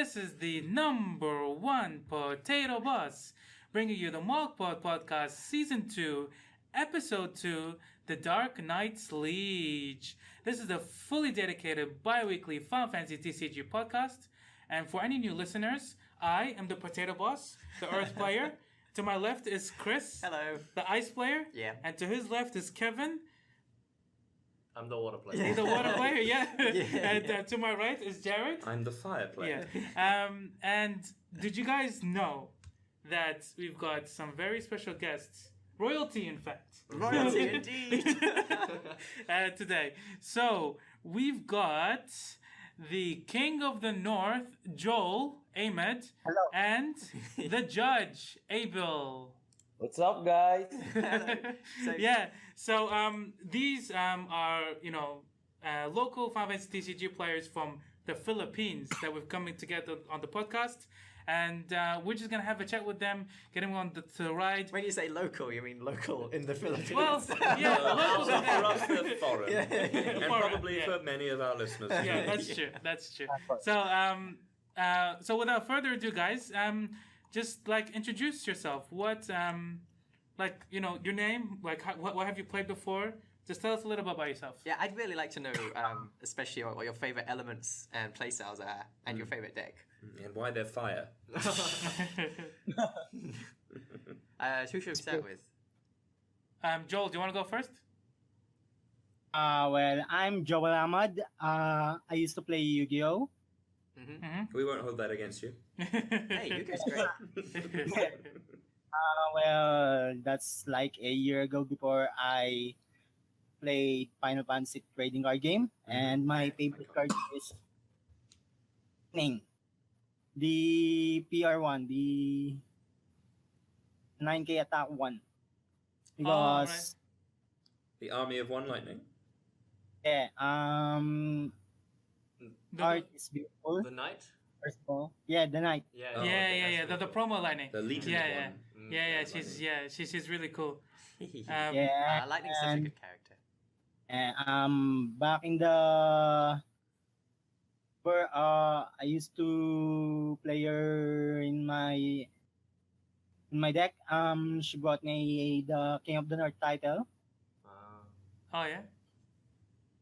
This is the number one potato boss, bringing you the MogPod Podcast Season 2, Episode 2, The Dark Knight's Liege. This is a fully dedicated bi-weekly Final Fantasy TCG podcast. And for any new listeners, I am the potato boss, the earth player. To my left is Chris. Hello. The ice player. Yeah. And to his left is Kevin. I'm the water player. He's the water player, yeah. And to my right is Jared. I'm the fire player. Yeah. And did you guys know that we've got some very special guests, royalty in fact, Royalty indeed. today. So we've got the King of the North, Joel Ahmed, Hello. and the Judge, Abel. What's up, guys? So these are local Final Fantasy TCG players from the Philippines that we're coming together on the podcast, and we're just gonna have a chat with them, get them on the ride. When you say local, you mean local in the Philippines? Well, yeah, local. So for us, they're foreign. And Foreign, probably yeah. for many of our listeners. Yeah, that's true. That's true. So without further ado, guys, just introduce yourself. What your name, what have you played before? Just tell us a little bit about yourself. Yeah, I'd really like to know, especially what your favorite elements and playstyles are, and your favorite deck. And why they're fire. Who should we start with? Joel, do you want to go first? Well, I'm Joel Ahmad. I used to play Yu-Gi-Oh! We won't hold that against you. Hey, you guys great. Well, that's like a year ago before I played Final Fantasy trading card game, and my favorite card is Ning. The PR1, the 9K attack one. Because The Army of One Lightning. art is beautiful. The Knight? First of all, the knight. Yeah. Oh, Yeah. The promo lightning. The Liege Yeah. one. She's really cool. Lightning's such a good character. Back in the where I used to play her in my deck. She brought me the King of the North title. Oh yeah.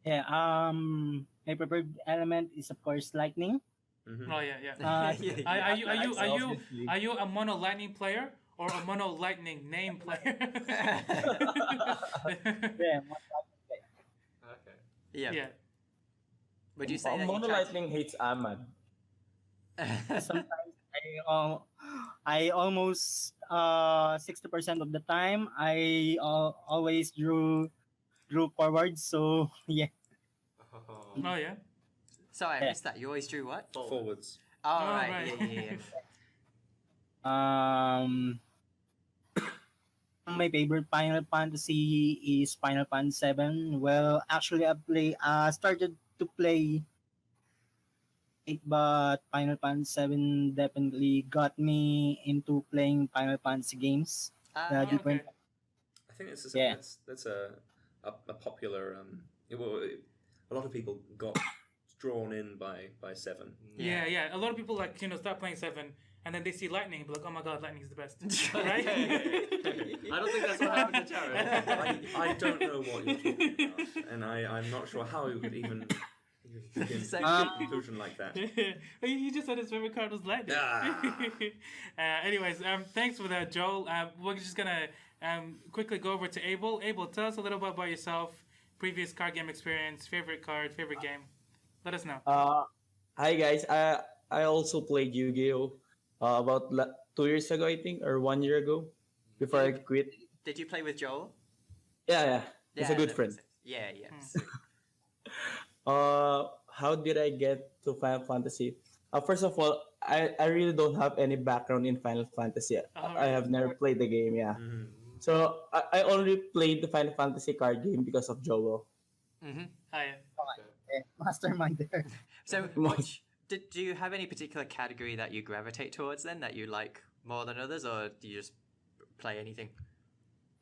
Yeah. My preferred element is of course lightning. Oh yeah. Obviously. Are you a mono lightning player or a mono lightning name player? Yeah. Most likely. Okay. Yeah. Would you say that Mono you tried Lightning hates Ahmad. Sometimes I almost 60% of the time I always drew forward. So yeah. Oh yeah. Sorry, I missed that. You always drew what? Forwards. Oh, Oh, right. right. Yeah. My favorite Final Fantasy is Final Fantasy 7. Well, actually, I started to play it, but Final Fantasy 7 definitely got me into playing Final Fantasy games. The different. Okay. I think this is Yeah. that's a popular. A lot of people got drawn in by Seven. Yeah. A lot of people start playing 7 and then they see lightning, be like, oh my god, lightning is the best, right? I don't think that's what happened to Jared. I don't know what you're talking about, and I'm not sure how you would even begin to a conclusion like that. He just said his favorite card was lightning. Anyways, thanks for that, Joel. We're just gonna quickly go over to Abel. Abel, tell us a little bit about yourself, previous card game experience, favorite card, favorite game. Let us know. Hi guys. I also played Yu-Gi-Oh! About 2 years ago, I think, or 1 year ago, before I quit. Did you play with Joel? Yeah. He's a good that friend. makes sense. Yeah. How did I get to Final Fantasy? First of all, I really don't have any background in Final Fantasy. I have never played the game. Yeah. So I only played the Final Fantasy card game because of Joel. Hi. Mastermind there. So, do you have any particular category that you gravitate towards then, that you like more than others, or do you just play anything?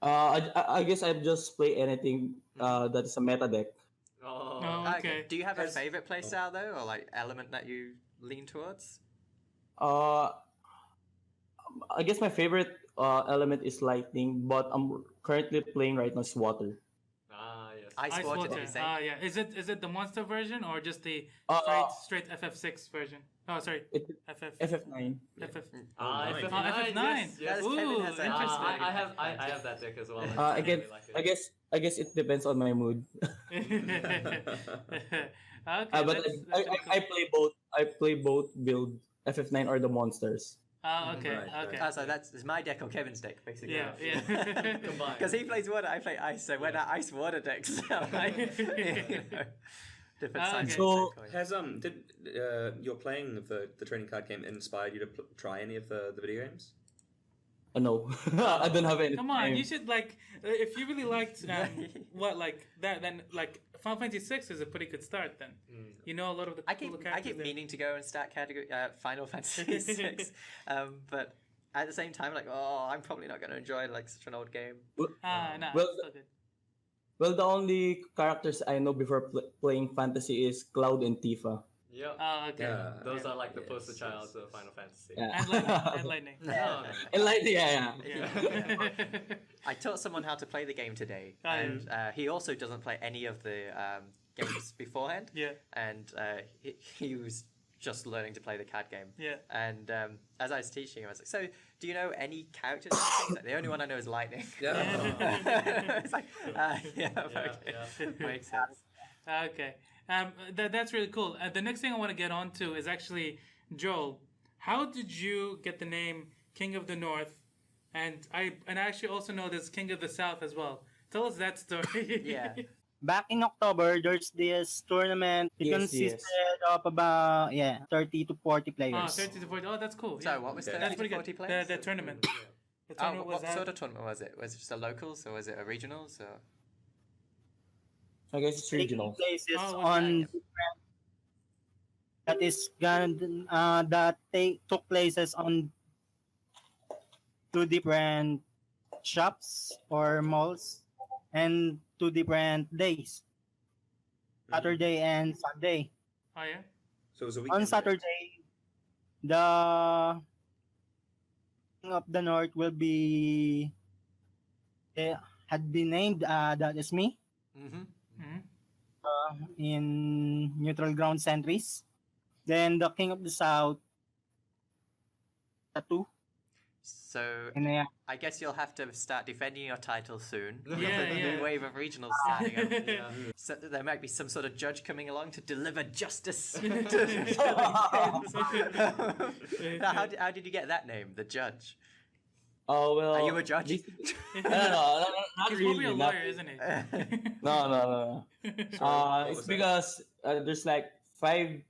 I guess I just play anything that is a meta deck. Oh, okay. Do you have a favorite playstyle though, or element that you lean towards? Uh, I guess my favorite element is lightning, but I'm currently playing right now is water. Ah, yes. Ice water, did you say? Yeah. Is it the monster version or just the Uh, straight FF6 version? Oh, sorry. it, FF FF9. FF. Ah, nice. FF9, FF9. yes, yes. Ooh, Kevin has a- interesting. I have that deck as well. I really guess like it. I guess it depends on my mood. Okay, But that's pretty I cool. play both. I play both build FF9 or the monsters. Oh, okay, Right, okay. Ah, so that's my deck or Kevin's deck, basically. Yeah, yeah. Combined. Because he plays water, I play ice, so we're not ice water decks. So like, different Ah, sides. okay. So- Has did your playing of the trading card game inspired you to try any of the video games? No, I don't have any. Come on, time. you should if you really liked that, then like Final Fantasy VI is a pretty good start. Then you know a lot of the I cooler keep characters there. meaning to go and start category Final Fantasy VI, but at the same time, like, oh, I'm probably not going to enjoy like such an old game. No, Well, it's still good. Well, the only characters I know before playing fantasy is Cloud and Tifa. Yep. Oh, okay. Yeah. Those Yeah. are like the Yes, poster yes, child yes. of Final Fantasy. Yeah. And lightning. No, no. And like, yeah. Yeah. I taught someone how to play the game today, Oh, and he also doesn't play any of the games beforehand. Yeah. And he was just learning to play the card game. Yeah. And as I was teaching him, I was like, "So, do you know any characters?" And things? Like, the only one I know is Lightning. Yeah. It's like, yeah, okay. yeah. Makes sense. Okay. That's really cool. The next thing I want to get on to is actually Joel. How did you get the name King of the North? And I actually also know there's King of the South as well. Tell us that story. Yeah. Back in October, there's this tournament. It Yes, consisted of about 30 to 40 Oh, players. 30 to 40. Oh, that's cool. So, what was Okay. the That's pretty 40 good. players? The tournament. The Oh, tournament what was sort of tournament was it? Was it just a locals or was it a regionals? Or... I guess it's Taking regional. places Oh, on different, that took places on 2 different shops or malls and 2 different days, Saturday and Sunday. Oh, yeah? So it was a On weekend. Saturday, the King of the North will be had been named. That is me Mm-hmm. Mhm. in neutral ground sentries. Then the King of the South, tattoo. So, And I guess you'll have to start defending your title soon. Yeah, With the yeah. new wave of regionals starting up. Yeah. So there might be some sort of judge coming along to deliver justice. How did you get that name, the judge? Oh well. Are you a judge? No, not He's really. probably a not- lawyer, isn't he? No. What It's was that? because there's like five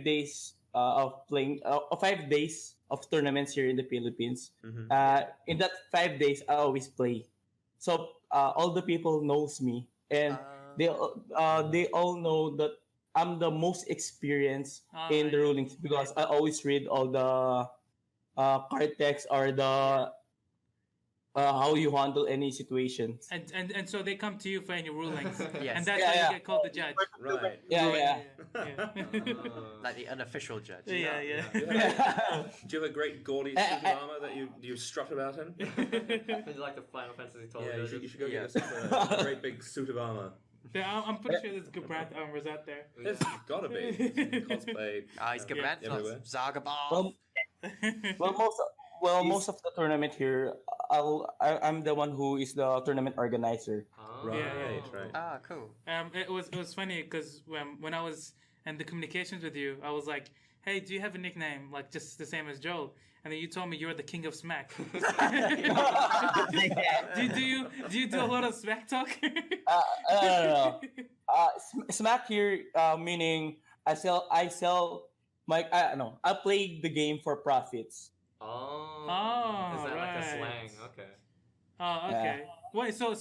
days of playing, 5 days of tournaments here in the Philippines. Mhm. In that 5 days, I always play. So all the people knows me, and they all know that I'm the most experienced in the yeah. rulings because I always read all the card text or the how you handle any situations. And so they come to you for any rulings. Yes. And that's Yeah, how yeah. you get called the judge. Right. Yeah. Like the unofficial judge. Yeah, yeah. Do you have a great gaudy suit of armor that you strut about in? It's like the Final Fantasy 12 Yeah, version. you should go Yeah. get yourself a great big suit of armor. Yeah, I'm pretty sure there's Gabrant armors out there. It's gotta be. It's cosplay. He's Gabrant, everywhere. Zagabal. Most of the tournament here, I'm the one who is the tournament organizer. Oh. Right, right. Ah, cool. It was funny because when I was in the communications with you, I was like, "Hey, do you have a nickname like just the same as Joel?" And then you told me you're the king of smack. do you do a lot of smack talk? No. Smack here, meaning I sell my I play the game for profits. Oh. Oh, Is that like a right. slang? Okay. Oh, okay. Wait, so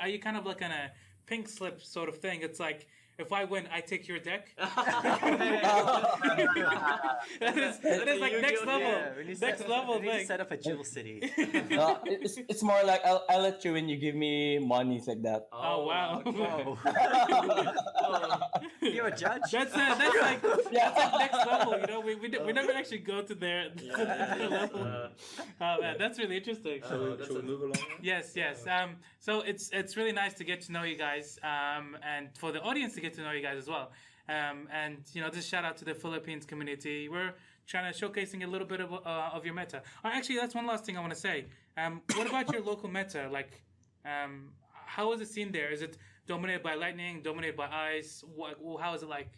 are you kind of like on a pink slip sort of thing? It's if I win, I take your deck. Yeah. that is like next level. Yeah, we need to Next set- level we need to thing. set up a Jewel City. It's more like I'll let you when you give me monies like that. Oh, wow. Whoa. You're a judge. That's like next level. You know, we never actually go to their level. Oh man, that's really interesting. Shall we move along? Yes. So it's really nice to get to know you guys, and for the audience to get to know you guys as well. And just shout out to the Philippines community. We're trying to showcasing a little bit of your meta. Actually, that's one last thing I want to say. What about your local meta? Like, how is it seen there? Is it dominated by lightning? Dominated by ice? How is it like?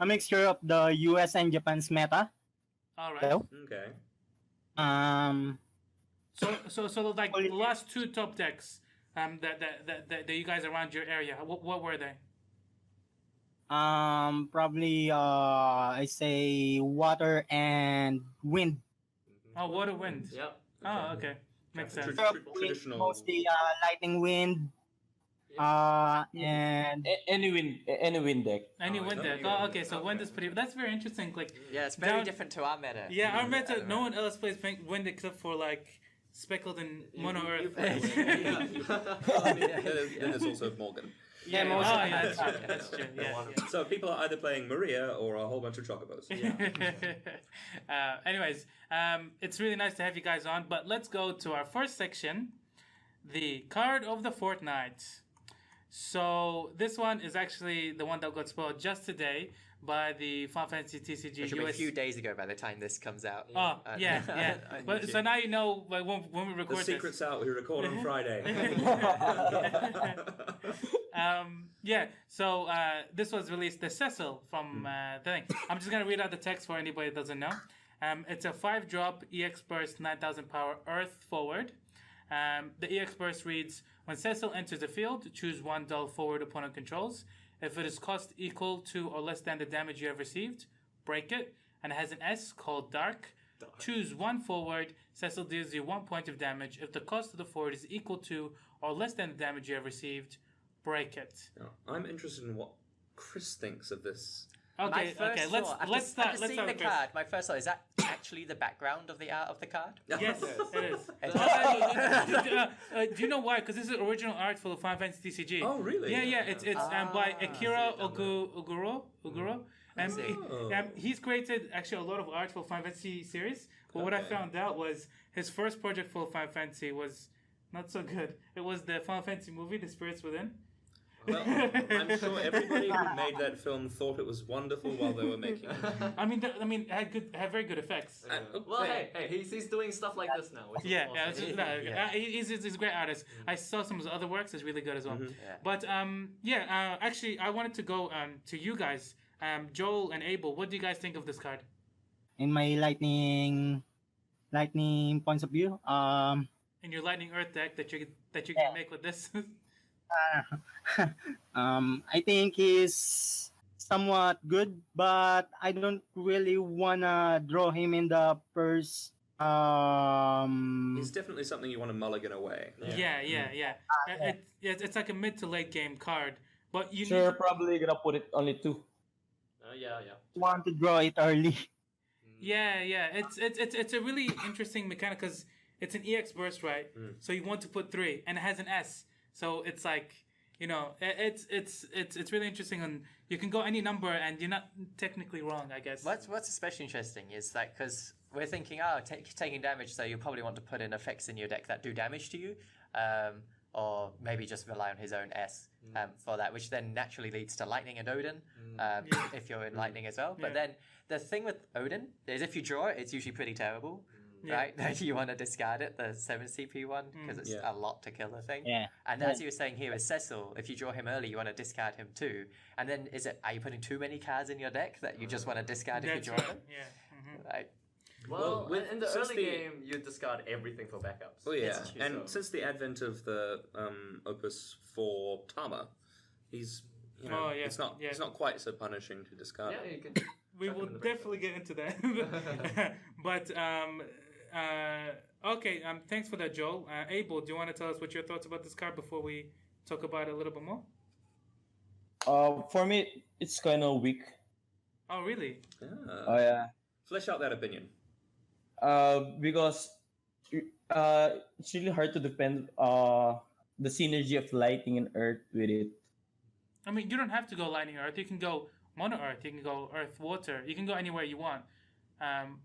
A mixture of the US and Japan's meta. All right. Hello? Okay. So like the last two top decks that you guys around your area. What were they? Probably I say water and wind. Oh, water, wind. Yep. Oh, okay. Makes sense. Traditional. Mostly lightning wind. And Any wind deck. Any wind deck. Oh, okay. So wind is pretty. That's very interesting. Like, Yeah, it's very down- different to our meta. yeah, our meta. No one else plays wind except for like speckled and mono earth. Then there's also Morgan. Yeah, most- oh, yeah, that's true. That's true. Yeah. So people are either playing Maria or a whole bunch of chocobos. Anyways, it's really nice to have you guys on. But let's go to our first section, the card of the fortnight. So this one is actually the one that got spoiled just today by the Final Fantasy TCG Which will be a US. few days ago by the time this comes out. Oh, yeah. But, so now you know like, when we The record secret's out. We record on Friday. Yeah, so this was released, the Cecil from the thing. I'm just going to read out the text for anybody that doesn't know. It's a 5-drop EX Burst 9000 power Earth forward. The EX Burst reads, when Cecil enters the field, choose one dull forward opponent controls. If it is cost equal to or less than the damage you have received, break it. And it has an S called Dark. Choose one forward. Cecil deals you 1 point of damage. If the cost of the forward is equal to or less than the damage you have received, break it. Now, I'm interested in what Chris thinks of this. Okay, let's start. After Let's seeing start the with Chris. card, my first thought is that actually the background of the art of the card. Yes, it is. And- Do you know why? Because this is original art for the Final Fantasy TCG. Oh, really? Yeah. It's by Akira Oguro. He's created actually a lot of art for Final Fantasy series. But what I found out was his first project for Final Fantasy was not so good. It was the Final Fantasy movie, The Spirits Within. Well, I'm sure everybody who made that film thought it was wonderful while they were making it. it had very good effects. Well, hey, he's doing stuff like this now. Which is Yeah, awesome. he's a great artist. I saw some of his other works; it's really good as well. Yeah. But actually, I wanted to go to you guys, Joel and Abel. What do you guys think of this card? in my lightning points of view, In your Lightning Earth deck that you can make with this? I think he's somewhat good, but I don't really wanna draw him in the first. He's definitely something you want to mulligan away. Yeah. It's like a mid to late game card, but you So need you're to, probably gonna put it only 2. Yeah. want to draw it early. yeah. It's a really interesting mechanic because it's an EX burst, right? So you want to put 3, and it has an S, so it's like it's really interesting, and you can go any number, and you're not technically wrong, I guess. What's especially interesting is that because we're thinking, taking damage, so you probably want to put in effects in your deck that do damage to you, or maybe just rely on his own S for that, which then naturally leads to Lightning and Odin, if you're in Lightning as well. But Yeah. then the thing with Odin is if you draw it, it's usually pretty terrible. Yeah. Right? You want to discard it, the 7 CP one, because it's Yeah. a lot to kill the thing. Yeah. And as you were saying here with Cecil, if you draw him early, you want to discard him too. And then are you putting too many cards in your deck that you just want to discard if you That's draw right. them? Yeah. Right. Well, with- in the since early the- game, you discard everything for backups. Oh yeah, It's- and so- since the advent of the Opus 4 Tama, he's it's not quite so punishing to discard. yeah, you can. We chuck will him in the back definitely get into that. But okay. Thanks for that, Joel. Abel, do you want to tell us what your thoughts about this card before we talk about it a little bit more? For me, it's kind of weak. Oh, really? Oh yeah. Flesh out that opinion. Because it's really hard to defend the synergy of lighting and earth with it. I mean, you don't have to go lightning earth. You can go mono earth. You can go earth water. You can go anywhere you want.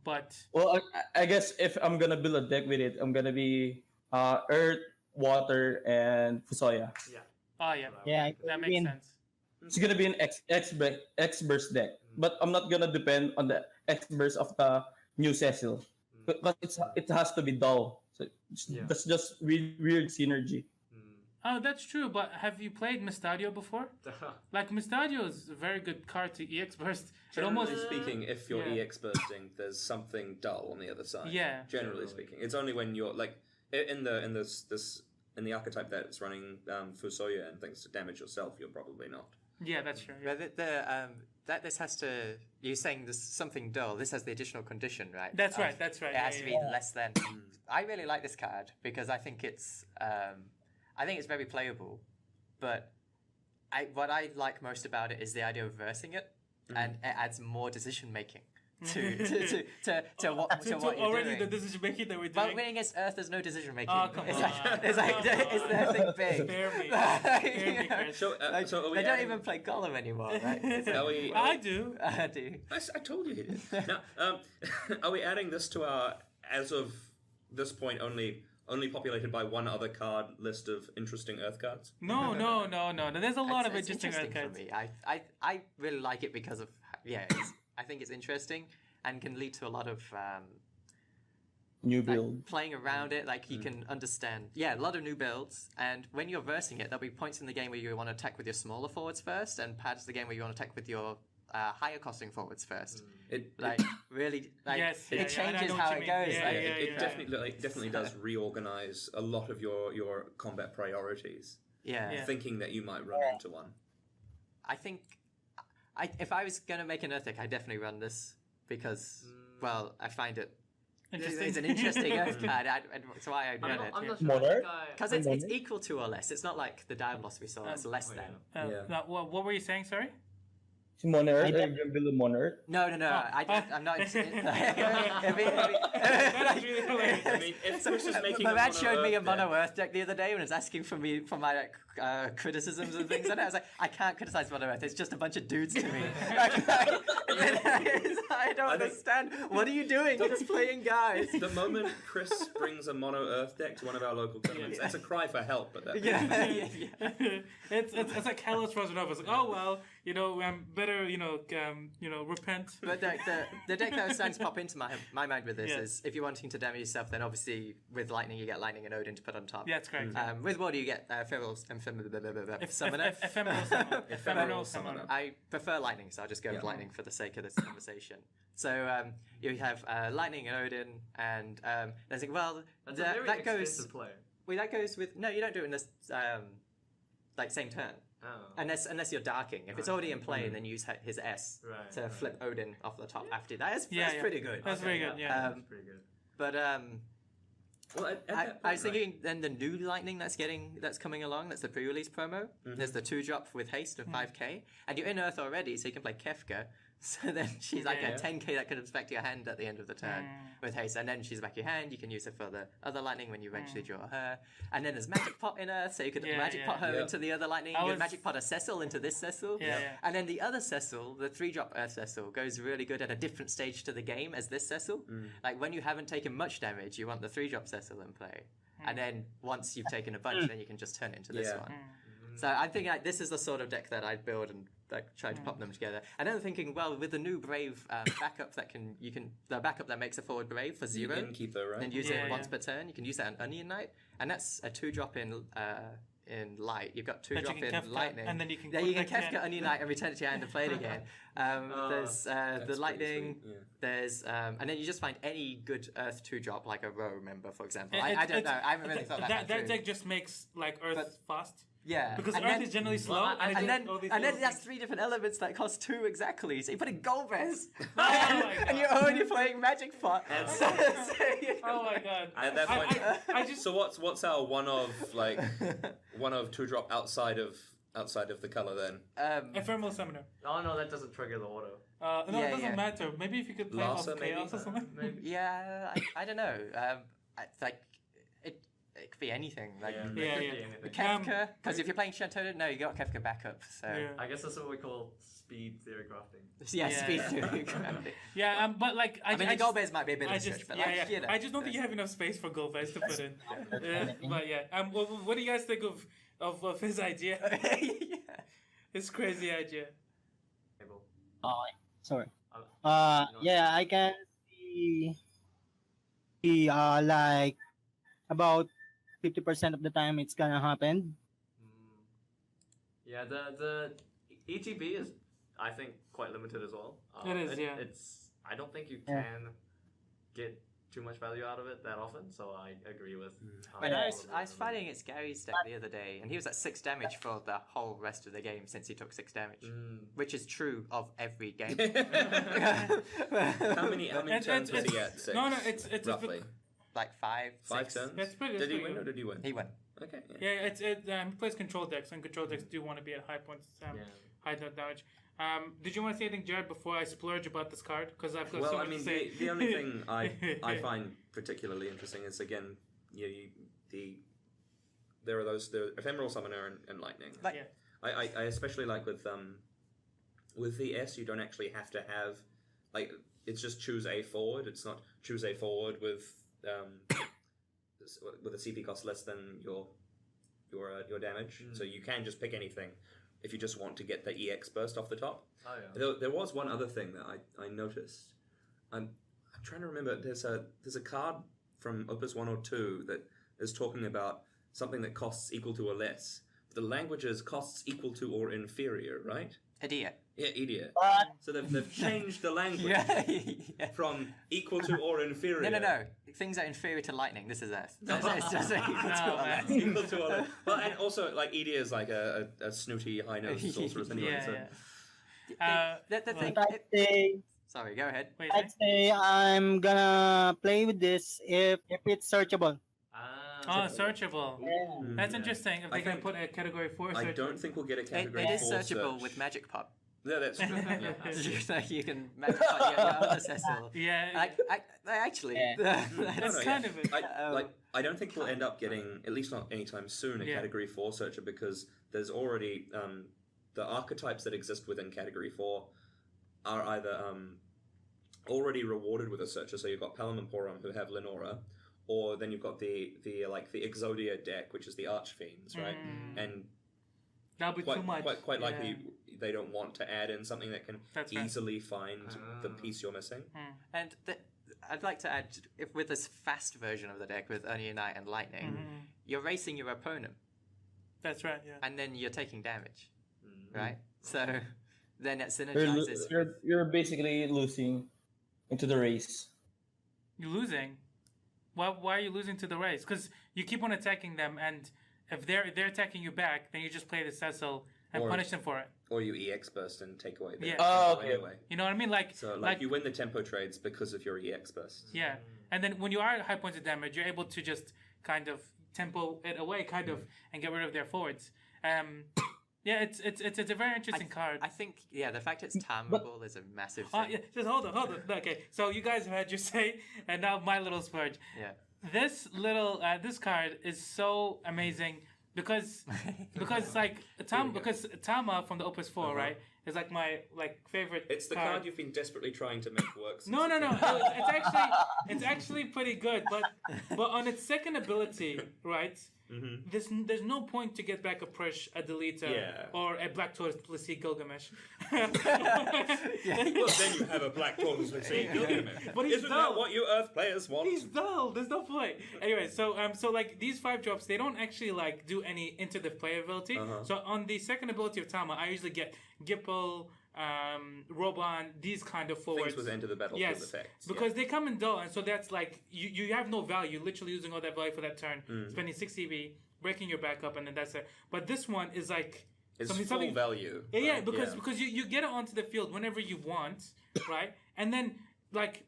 But Well, I guess if I'm gonna build a deck with it, I'm gonna be earth, water, and Fusoya. Yeah. oh yeah, Yeah, that makes sense. It's gonna be an X burst deck, but I'm not gonna depend on the X burst of the new Cecil, because it has to be dull. So that's just weird synergy. Oh, that's true. But have you played Mistadio before? Like Mistadio is a very good card to EX burst. It almost Generally speaking, if you're yeah. EX bursting, there's something dull on the other side. Yeah. Generally speaking, it's only when you're like in the archetype that's running Fusoya and things to damage yourself, you're probably not. Yeah, that's true. Yeah. But that this has to. You're saying there's something dull. This has the additional condition, right? That's right. That's right. It has to be yeah. less than. I really like this card because I think it's very playable, but what I like most about it is the idea of versing it, and it adds more decision making to what you're already doing. the decision making that we're But doing. winning against Earth, there's no decision making. Oh, come it's on. it's their thing big. Spare me. Spare me, Chris. So, so are we They don't adding- even play Gollum anymore, right? Are we, I do. I do. I told you he did. Now, are we adding this to our, as of this point, only populated by one other card list of interesting Earth cards? No. There's a lot of It's interesting Earth for cards. me. I really like it because of I think it's interesting and can lead to a lot of New build. playing around it. Like you can understand, a lot of new builds. And when you're versing it, there'll be points in the game where you want to attack with your smaller forwards first, and parts of the game where you want to attack with your higher costing forwards first. Really, Yes, it yeah, I changes know how what it you mean. goes. Yeah, like, It yeah. definitely does reorganize a lot of your combat priorities. yeah. Thinking that you might run into one. I think if I was going to make an Earth deck, I'd definitely run this because, well, I find it. It's an interesting Earth card. That's why I'd run it. I'm not sure. Monarch? Because it's equal to or less. It's not like the Diablos we saw. It's less than. Now, what were you saying? Sorry. Mon Earth, are you gonna build a Mon Earth? No. I'm not. That is really hilarious. I mean, if Chris is making My a dad showed me a mono Mono Earth deck the other day when he was asking for my criticisms and things. And I was like, I can't criticize Mono Earth. It's just a bunch of dudes to me. I don't understand. What are you doing? You're just playing guys. The moment Chris brings a mono Earth deck to one of our local tournaments, that's a cry for help. But that Yeah. It's like Hellas Frozen Over. It's like, oh well, better repent. But the deck that was starting to pop into my mind with this is if you're wanting to damage yourself, then obviously with lightning you get lightning and Odin to put on top. Yeah, that's correct. With water you get Summoner. Ephemeral Summoner. I prefer lightning, so I'll just go with lightning for the sake of this conversation. So you have lightning and Odin, and there's like, well, That's a very that goes. expensive play. Well, that goes with no. You don't do it in this same turn. Oh. Unless you're darking. If it's already in play, and then use his S to flip Odin off the top after that. That's pretty good. That's very good. Yeah. That's pretty good. But well, at that point, I was thinking then the new lightning that's coming along. That's the pre-release promo. There's the 2-drop with haste of 5k, and you're in Earth already, so you can play Kefka. So then she's like a 10k that could inspect your hand at the end of the turn with haste, and then she's back your hand. You can use her for the other lightning when you eventually draw her. And then there's magic pot in Earth, so you could magic pot her into the other lightning. You could magic pot a Cecil into this Cecil. And then the other Cecil, the 3-drop Earth Cecil, goes really good at a different stage to the game as this Cecil. Like when you haven't taken much damage, you want the 3-drop Cecil in play. And then once you've taken a bunch, then you can just turn it into this one. So I think this is the sort of deck that I'd build and try to pop them together. And then I'm thinking, well, with the new Brave backup the backup that makes a forward Brave for 0, Innkeeper, right? and use it once per turn. You can use that on Onion Knight, and that's a 2-drop in light. You've got 2-drop in Kefka, lightning. and then you can Kefka Onion Knight and return it to your hand and play it again. There's the lightning. Sweet, There's and then you just find any good Earth 2-drop like a Row member, for example. I don't know. I haven't really thought that That through. deck just makes like Earth fast. Yeah, Because and Earth then, is generally slow, and then things. that's 3 different elements that cost 2 exactly. So you put in gold res, my and you're already playing Magic Pot. Oh my god! At that point, I just so what's our one of 2-drop outside of outside of the color then? Ephemeral Summoner. Oh no, that doesn't trigger the auto. No, Yeah, it doesn't yeah. matter. Maybe if you could play off Larsa, maybe? Chaos or something. Maybe. Yeah, I don't know. Like it could be anything. Like Yeah, Yeah, could yeah. be anything. Kefka, because if you're playing Shantoda, no, you got Kefka backup. So Yeah. I guess that's what we call speed theory crafting. yeah, Yeah. speed through crafting. Yeah, but like I mean, the goal base might be a bit of I a just, stretch, but yeah, like, yeah. you know. I just don't think you have enough space for Golbez to put in. But yeah, what do you guys think of his idea? yeah. His crazy idea. Able. Sorry. Uh, Yeah, I can see like about 50% of the time it's gonna happen. Yeah, the ETB is, I think, quite limited as well. It is, yeah. It's. I don't think you Yeah. can get too much value out of it that often. So I agree with. how When all I of was, it I was is. fighting against Gary's deck the other day, and he was at 6 damage for the whole rest of the game since he took 6 damage, which is true of every game. How many turns was he at? 6? No, it's roughly. Like 5, 5 6. turns? That's pretty- Did he that's win pretty or did he win? He won. Okay. Yeah, he plays control decks, and control decks do want to be at high points, Yeah. high note damage. Did you want to say anything, Jared, before I splurge about this card? Because I've got Well, so I much mean, to say. the only thing I find particularly interesting is again, there are the ephemeral summoner and lightning. Like, Yeah. I especially like with the S, you don't actually have to have like it's just choose a forward. It's not choose a forward with a CP cost less than your damage. So you can just pick anything if you just want to get the EX burst off the top. Oh yeah. There was one other thing that I noticed. I'm trying to remember. There's a card from Opus 1 or 2 that is talking about something that costs equal to or less. The language is costs equal to or inferior, right? idiot. Yeah, idiot. But So they've changed the language Yeah. from equal to or inferior. No. Things are inferior to lightning. This is S. It's just equal to No, or man. less. Equal to or less. Well, and also like Edie is like a snooty high nosed sorceress anyway. Yeah, so. yeah. The thing. I'd say Sorry, go ahead. Wait, I'd say I'm gonna play with this if it's searchable. oh, searchable. Yeah. That's interesting. If I they're gonna think- put a category 4 I search. don't think we'll get a category It is 4 searchable search. with Magic Pop. Yeah, that's true. Yeah. So you can Magic Pop your other Cecil. Yeah, Actually, Yeah. that's No, kind yeah. of it. I don't think we'll end up getting, at least not anytime soon, a Yeah. Category 4 searcher because there's already the archetypes that exist within Category 4 are either already rewarded with a searcher. So you've got Pelham and Porum who have Lenora, or then you've got the Exodia deck, which is the Archfiends, right? And That'll be too much. quite Yeah. likely they don't want to add in something that can That's right. easily find the piece you're missing. And I'd like to add, if with this fast version of the deck with Only Knight and Lightning, you're racing your opponent, That's right. Yeah. and then you're taking damage, right? So then it synergizes. You're basically losing into the race. You're losing. Why are you losing to the race? Because you keep on attacking them, and if they're attacking you back, then you just play the Cecil and Or- punish them for it. Or you EX burst and take away their Yeah. Oh, tempo okay. anyway. You know what I mean? Like, So like you win the tempo trades because of your EX burst. yeah. And then when you are at high points of damage, you're able to just kind of tempo it away, and get rid of their forwards. Yeah, it's a very interesting card. I think, the fact it's timable is a massive thing. Yeah, just hold on. Okay, so you guys have had your say, and now my little splurge. Yeah. This little this card is so amazing because like Tama from the Opus 4, right, is like my favorite. It's the card you've been desperately trying to make work. Since No. it came out. It's actually pretty good, but on its second ability, right? There's no point to get back a Prish, a Deleter, Yeah. or a Black Tortoise Lassie Gilgamesh. Well, then you have a black tortoise with sea Gilgamesh. But he's Isn't dull. that what you Earth players want? He's dull. There's no point. Anyway, so like these 5 drops, they don't actually like do any into the playability. So on the second ability of Tama, I usually get Gipple, Roban, these kind of forwards. Things with enter the battlefield Yes, effects. because they come in dull, and so that's like you have no value. You're literally using all that value for that turn, spending 6 EV, breaking your back up, and then that's it. But this one is like It's full value. yeah, right? because you get it onto the field whenever you want, right? And then like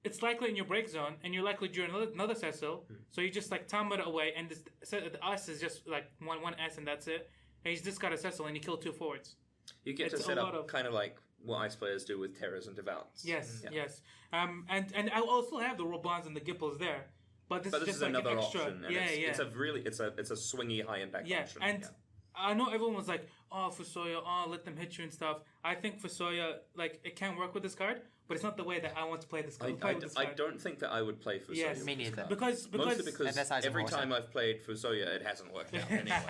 it's likely in your break zone, and you're likely during another Cecil, so you just like time it away, and the S is just like one S, and that's it. and you discard a Cecil and you kill 2 forwards. You get It's to set a up lot of- kind of like what ice players do with terrors and devouts. Yes, Yeah. yes. And I also have the Robons and the Gipples there, but this But is this just is like another an extra. option. And Yeah, it's a really it's a swingy high impact Yeah, option. and I know everyone was like, "Oh, Fusoya, let them hit you and stuff." I think Fusoya, like, it can work with this card, but it's not the way that I want to play this card. I don't think that I would play Fusoya. Yes. with Me this neither. card. because Mostly because MSI's every more time so. I've played Fusoya, it hasn't worked out anyway.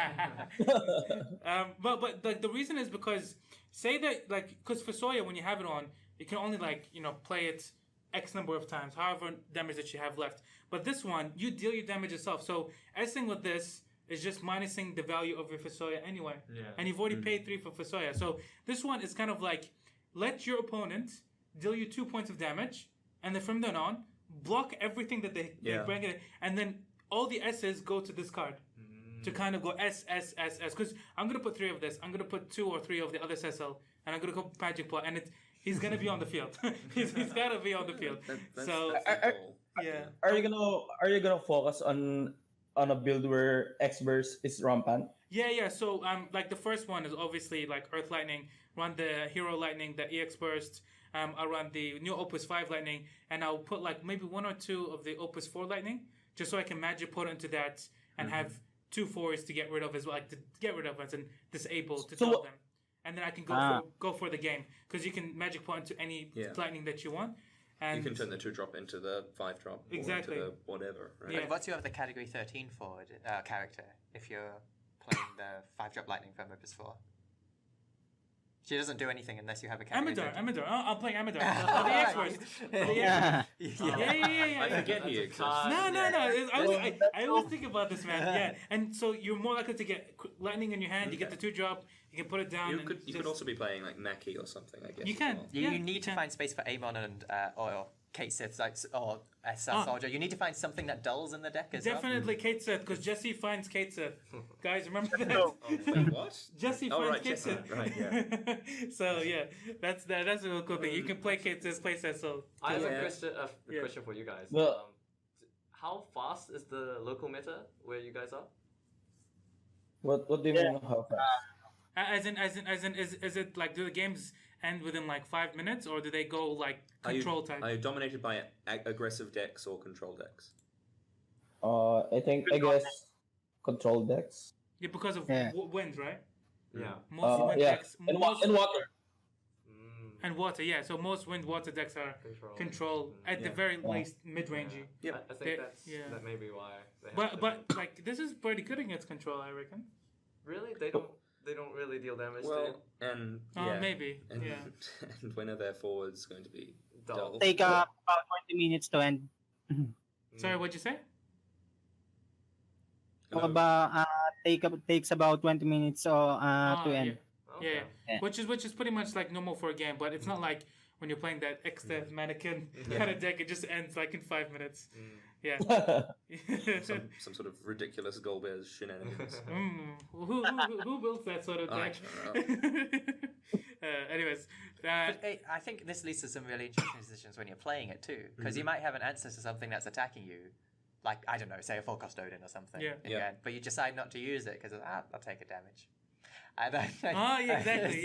but like the reason is because say that like because Fusoya when you have it on, you can only like play it X number of times, however damage that you have left. But this one, you deal your damage yourself. So S-ing with this is just minusing the value of your Fusoya anyway. Yeah. And you've already paid 3 for Fusoya. So this one is kind of like, let your opponent deal you 2 points of damage, and then from then on, block everything that they bring in, and then all the S's go to this card. To kind of go S. Because I'm going to put 3 of this. I'm going to put 2 or 3 of the other Cecil, and I'm going to go Magic Plot, and he's going to be on the field. he's got to be on the field. That's So, the goal. yeah. Are you gonna focus on a build where X burst is rampant? Yeah. So, like the first one is obviously like Earth Lightning. Run the Hero Lightning, the EX Burst. I'll run the new Opus 5 Lightning, and I'll put like maybe 1 or 2 of the Opus 4 Lightning, just so I can Magic Put into that and have 2 4s to get rid of as well, like to get rid of and disable to tell them. And then I can go for the game because you can Magic Put into any Lightning that you want. And You can turn the 2-drop into the 5-drop. Exactly. Or into the whatever. Right? Yeah. What's your other category 13 forward character if you're playing the 5-drop lightning from Opus 4? She doesn't do anything unless you have a category. Amador. Oh, I'm playing Amador. Oh, the X first. Yeah. I forget he exists. No. I always think about this, man. Yeah. And so you're more likely to get lightning in your hand. You get the 2-drop. You can put it down. You could also be playing like Maki or something, I guess. You as can. well. You need to find space for Amon and or Kate Sith, or Soldier. You need to find something that dulls in the deck as Definitely Kate Sith, because Jesse finds Kate Sith. Guys, remember that? Wait, what? Jesse Oh, finds right, Kate Jesse. Sith. Right, yeah. So yeah, that's a real cool thing. You can play Kate Sith, play Cecil. I have Yeah. a question for you guys. Well- How fast is the local meta where you guys are? What do you mean how fast? As in, is it like do the games end within like 5 minutes, or do they go like control type? Are you dominated by aggressive decks or control decks? I guess control decks. Yeah, because of winds, right? Yeah. Most wind Yeah. decks, And most, water. and water. Yeah, so most wind water decks are control at the very least mid rangey. Yep. I think They- that may be why. They have But like this is pretty good against control, I reckon. really they don't really deal damage to Well, and Maybe. and, Yeah. and when are their forwards going to be Dull. dull? Take about 20 minutes to end. Sorry, what'd you say? Hello? Takes about 20 minutes to end. Yeah. Okay. Yeah. Which is pretty much like normal for a game, but it's not like when you're playing that extra mannequin kind of deck. It just ends like in 5 minutes. Yeah. Some sort of ridiculous Golbear's shenanigans. Who builds that sort of I deck? don't Anyways, But I think this leads to some really interesting decisions when you're playing it too, because you might have an answer to something that's attacking you, like I don't know, say a 4-cost Odin or something. Yeah. in the end, but you decide not to use it because I'll take a damage. yeah, exactly.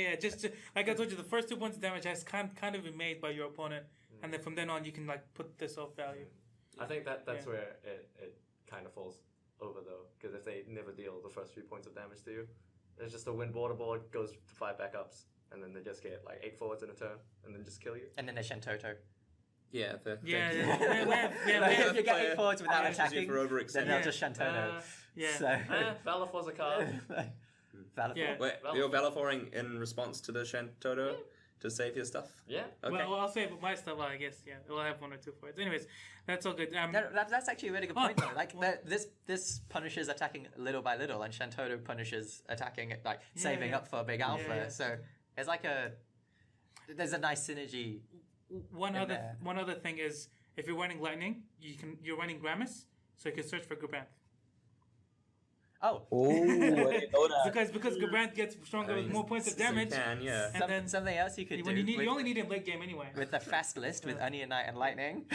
Yeah. Just like I told you, the first 2 points of damage has kind of been made by your opponent, and then from then on you can like put this off value. I think that's where it kind of falls over though, because if they never deal the first 3 points of damage to you, it's just a wind water board goes to 5 backups, and then they just get like 8 forwards in a turn, and then just kill you. And then they Shentoto. Yeah, If you get 8 forwards without Punishes you attacking, for then overextending. they'll just Shentoto. So, Valafor's a card. Valafor. Yeah. Wait, you're Valaforing in response to the Shentoto to save your stuff? Yeah. Okay. Well, I'll say my stuff. Well, I guess we'll have 1 or 2 for it. Anyways, that's all good. That's actually a really good point though. Like this punishes attacking little by little, and Shentoto punishes attacking like saving up for a big alpha. Yeah. So it's like there's a nice synergy. One in other there. one other thing is if you're running lightning, you're running Gramis, so you can search for Grabanth. Oh, Oh, I didn't know that. because Grant gets stronger with more points of so you damage. can, yeah. And then something else you could when do. you only need it in late game anyway. With the fast list with Onion Knight and Lightning,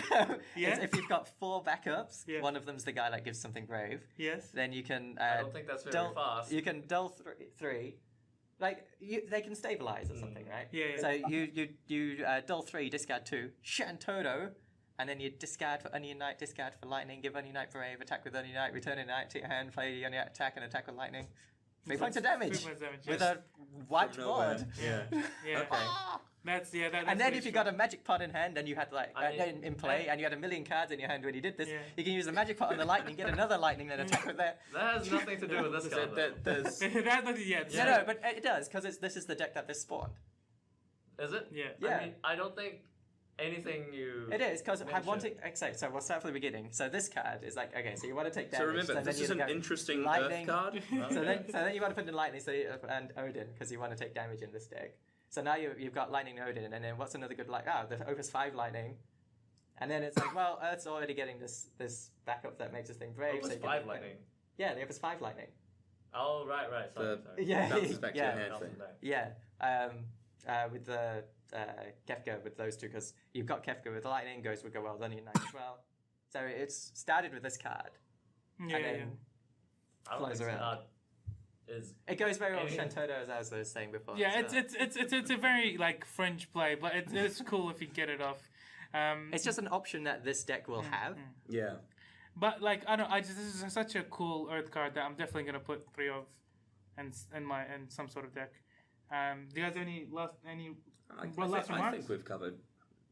Yeah. is if you've got 4 backups, Yeah. one of them's the guy that gives something brave. Yes. Then you can. I don't think that's very fast. You can dull three. Like they can stabilize or something, right? Yeah, yeah. So you dull 3, discard 2, Shantoto, and then you discard for Onion Knight, discard for Lightning, give Onion Knight brave, attack with Onion Knight, return Onion Knight to your hand, play the Onion Knight attack and attack with Lightning. 3 points of damage. 3 points of damage, With yes. a wiped From nowhere. board. Yeah. Yeah. Okay. That's And then pretty if you got a magic pot in hand and you had like I mean- in play and you had a million cards in your hand when you did this, Yeah. you can use the magic pot on the lightning, get another lightning, then attack with that. That has nothing to do with this card. though. There's That's not yet. No, but it does because this is the deck that this spawned. Is it? Yeah. Yeah. I mean, I don't think anything you. It is because I mentioned- wanting. Okay, so we'll start from the beginning. So this card is like okay, so you want to take damage. So remember, then this you is an go interesting lightning. Earth card. So then you want to put in lightning and Odin because you want to take damage in this deck. So now you've got lightning and Odin, and then what's another good the Opus 5 lightning. And then it's like, well, Earth's already getting this backup that makes this thing brave. Opus so you can 5 take lightning. Yeah, the Opus 5 lightning. Oh right. Sorry. Yeah. Bounces back to Yeah. your hand Nothing thing. there. Yeah, with the Kefka with those two because you've got Kefka with lightning, goes with go well, Onion Knight as well. So it's started with this card, Yeah, and then yeah. I don't Flies think around. this card is. it goes very well with Anything- Shantoto as I was saying before. Yeah, so. it's a very like fringe play, but it's cool if you get it off. It's just an option that this deck will have. Yeah. But like this is such a cool Earth card that I'm definitely gonna put 3 of, in some sort of deck. Do you guys have any last I remarks? think we've covered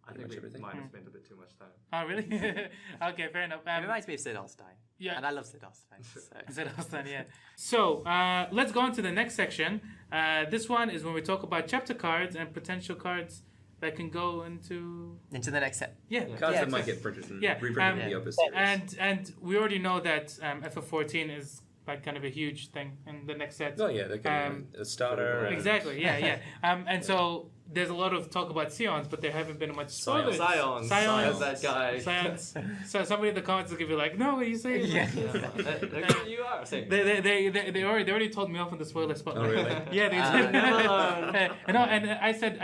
I pretty think much we everything. might have spent a bit too much time. Oh really? Okay, fair enough. It reminds me of Sid Alstein. Yeah. And I love Sid Alstein. So. Is it awesome? Yeah. So let's go on to the next section. This one is when we talk about chapter cards and potential cards that can go into Into the next set. yeah. Cards Yeah, that might so- get printed and Yeah, reprinted in the Opus series. And we already know that FF14 is like kind of a huge thing in the next set. Oh yeah, they're getting a starter. and- Exactly. Yeah. And so there's a lot of talk about Scions, but there haven't been much spoilers. Scions. Scions. That guy. Scions. So somebody in the comments will give you like, no, what are you saying? Yeah. You are saying. They already told me off on the spoiler spot. Oh, really? Yeah, they did. never learned. No, and I said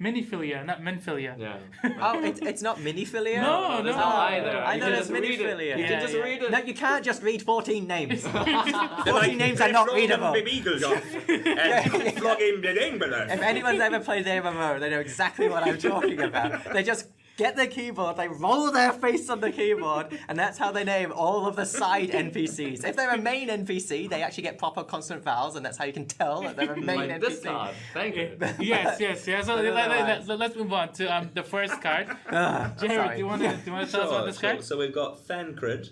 miniphilia, not menphilia. Yeah. Oh, it's not miniphilia? No, there's no. no I there. I You know can there's just read it. miniphilia. You Yeah, can just yeah. read it. No, you can't just read 14 names. They're 14 names are not readable. Big eagles off and flog him the ding below. If anyone's ever played the MMO, they know exactly what I'm talking about. They just get the keyboard, they roll their face on the keyboard, and that's how they name all of the side NPCs. If they're a main NPC, they actually get proper consonant vowels, and that's how you can tell that they're a main Like NPC. this card. Thank you. Yes. So let's move on to the first card. Jared, sorry. do you want to tell us about this card? So we've got Thancred,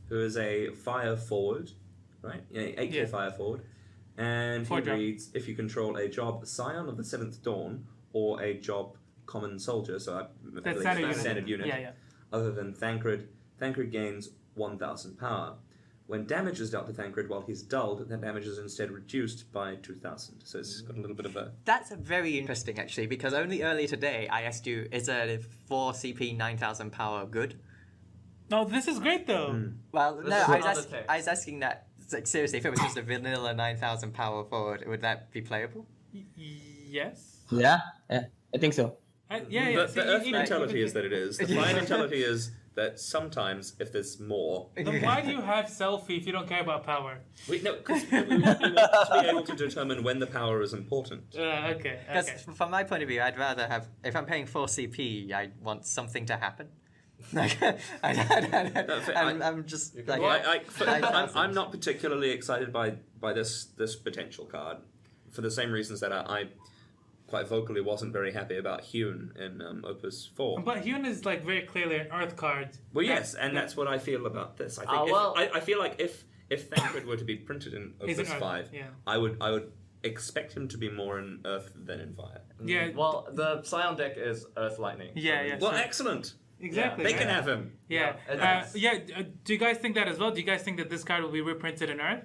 who is a fire forward, right? Yeah, 8k Yeah. fire forward. And he 4-drop. reads, if you control a job Scion of the 7th Dawn, or a job common soldier, so I That's believe standard unit. unit, Yeah. other than Thancred, Thancred gains 1000 power. When damage is dealt to Thancred while he's dulled, that damage is instead reduced by 2000. So it's got a little bit of a... That's very interesting, actually, because only earlier today I asked you, is a 4 CP 9000 power good? No, this is great though. Well, This no, is I another was, text. I was asking that, like, seriously, if it was just a vanilla 9000 power forward, would that be playable? Yes. Yeah, I think so. Yeah. The Earth mentality is that it is. The fire mentality is that sometimes, if there's more... Then why do you have selfie if you don't care about power? Because we want to be able to determine when the power is important. Okay. Because from my point of view, I'd rather have, if I'm paying 4 CP, I want something to happen. Like, I'm just like, I'm not particularly excited by this potential card for the same reasons that I quite vocally wasn't very happy about Hewn in Opus 4. But Hewn is like very clearly an Earth card. Well, yes, and that's what I feel about this. I think I feel like if Thancred were to be printed in He's Opus an Earth, 5, yeah. I would expect him to be more in Earth than in Fire. Yeah. Well, the Scion deck is Earth Lightning. Yeah. Well, sure. excellent. Exactly. They yeah. can have him. Yeah. Do you guys think that as well? Do you guys think that this card will be reprinted in Earth?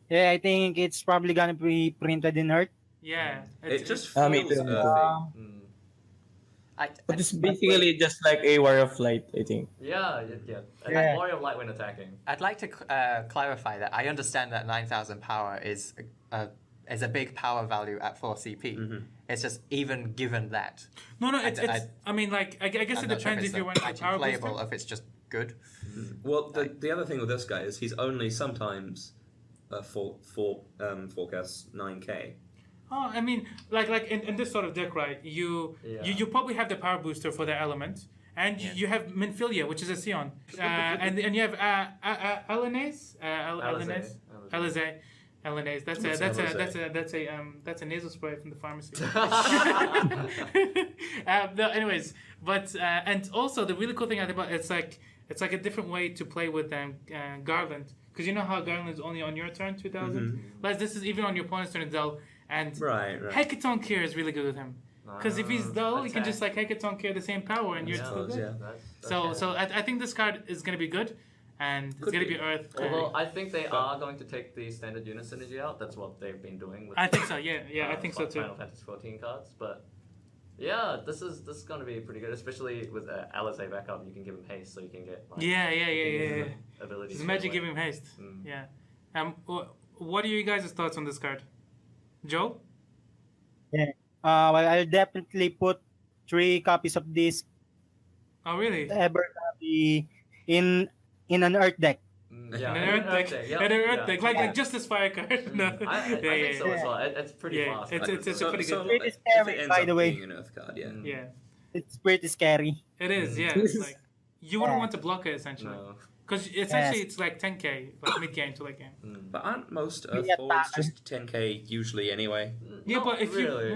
Yeah, I think it's probably gonna be printed in Earth. Yeah. It just Me feels too. earthy. But it's basically just like a Warrior of Light, I think. Yeah. And Yeah. Warrior of Light when attacking. I'd like to clarify that I understand that 9,000 power is a big power value at 4 CP. It's just even given that. No, it's. I mean, like, I guess I'm it not sure if depends it's if you want a actually power playable booster. or if it's just good. Well, the other thing with this guy is he's only sometimes forecasts 9k. Oh, I mean, like in this sort of deck, right? You probably have the power booster for the element, and you have Minfilia, which is a Sion, and you have Alanase, Alanase. That's a nasal spray from the pharmacy. No, anyways, but and also the really cool thing about it's like a different way to play with Garland, because you know how Garland is only on your turn 2,000. Like this is even on your opponent's turn as well. And Right. Hecaton Cure is really good with him. Because if he's dull, you can just like Hecaton Cure the same power and you're still good. Yeah. So I think this card is going to be good. And it's going to be Earth. Although I think they are going to take the standard unit synergy out. That's what they've been doing. With I think so, yeah, I think so too. Final Fantasy 14 cards. But yeah, this is going to be pretty good, especially with Alizé backup. You can give him haste, so you can get like, Yeah. abilities. His magic give him haste. Yeah. What are you guys' thoughts on this card? Joe? Well, I'll definitely put 3 copies of this Oh, really? ever copy in an Earth deck. Yeah, An Earth deck. An Earth deck. Like just this fire card. No. I think so as well. It's pretty Yeah, fast. it's a pretty good. Pretty if scary, it ends by up the way. being an Earth card, yeah. Yeah. It's pretty scary. It is, yeah. It's like you wouldn't want to block it essentially. No. Because essentially it's like 10k, like mid game to late game. But aren't most Earth Yeah, boards just 10k usually anyway? Yeah, Not but if really.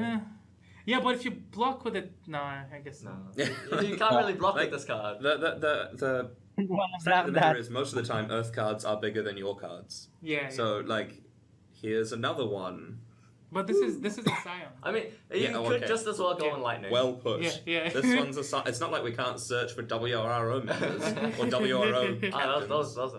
but if you block with it, no, I guess No. not. You can't really block Like, with this card. The Wanna fact block of the matter is most of the time Earth cards are bigger than your cards. Yeah. So like, here's another one. But this is a Scion. I mean, you Yeah, could okay. just as well go Yeah. on Lightning. Well pushed. Yeah. This one's it's not like we can't search for WRO members or WRO captains. those are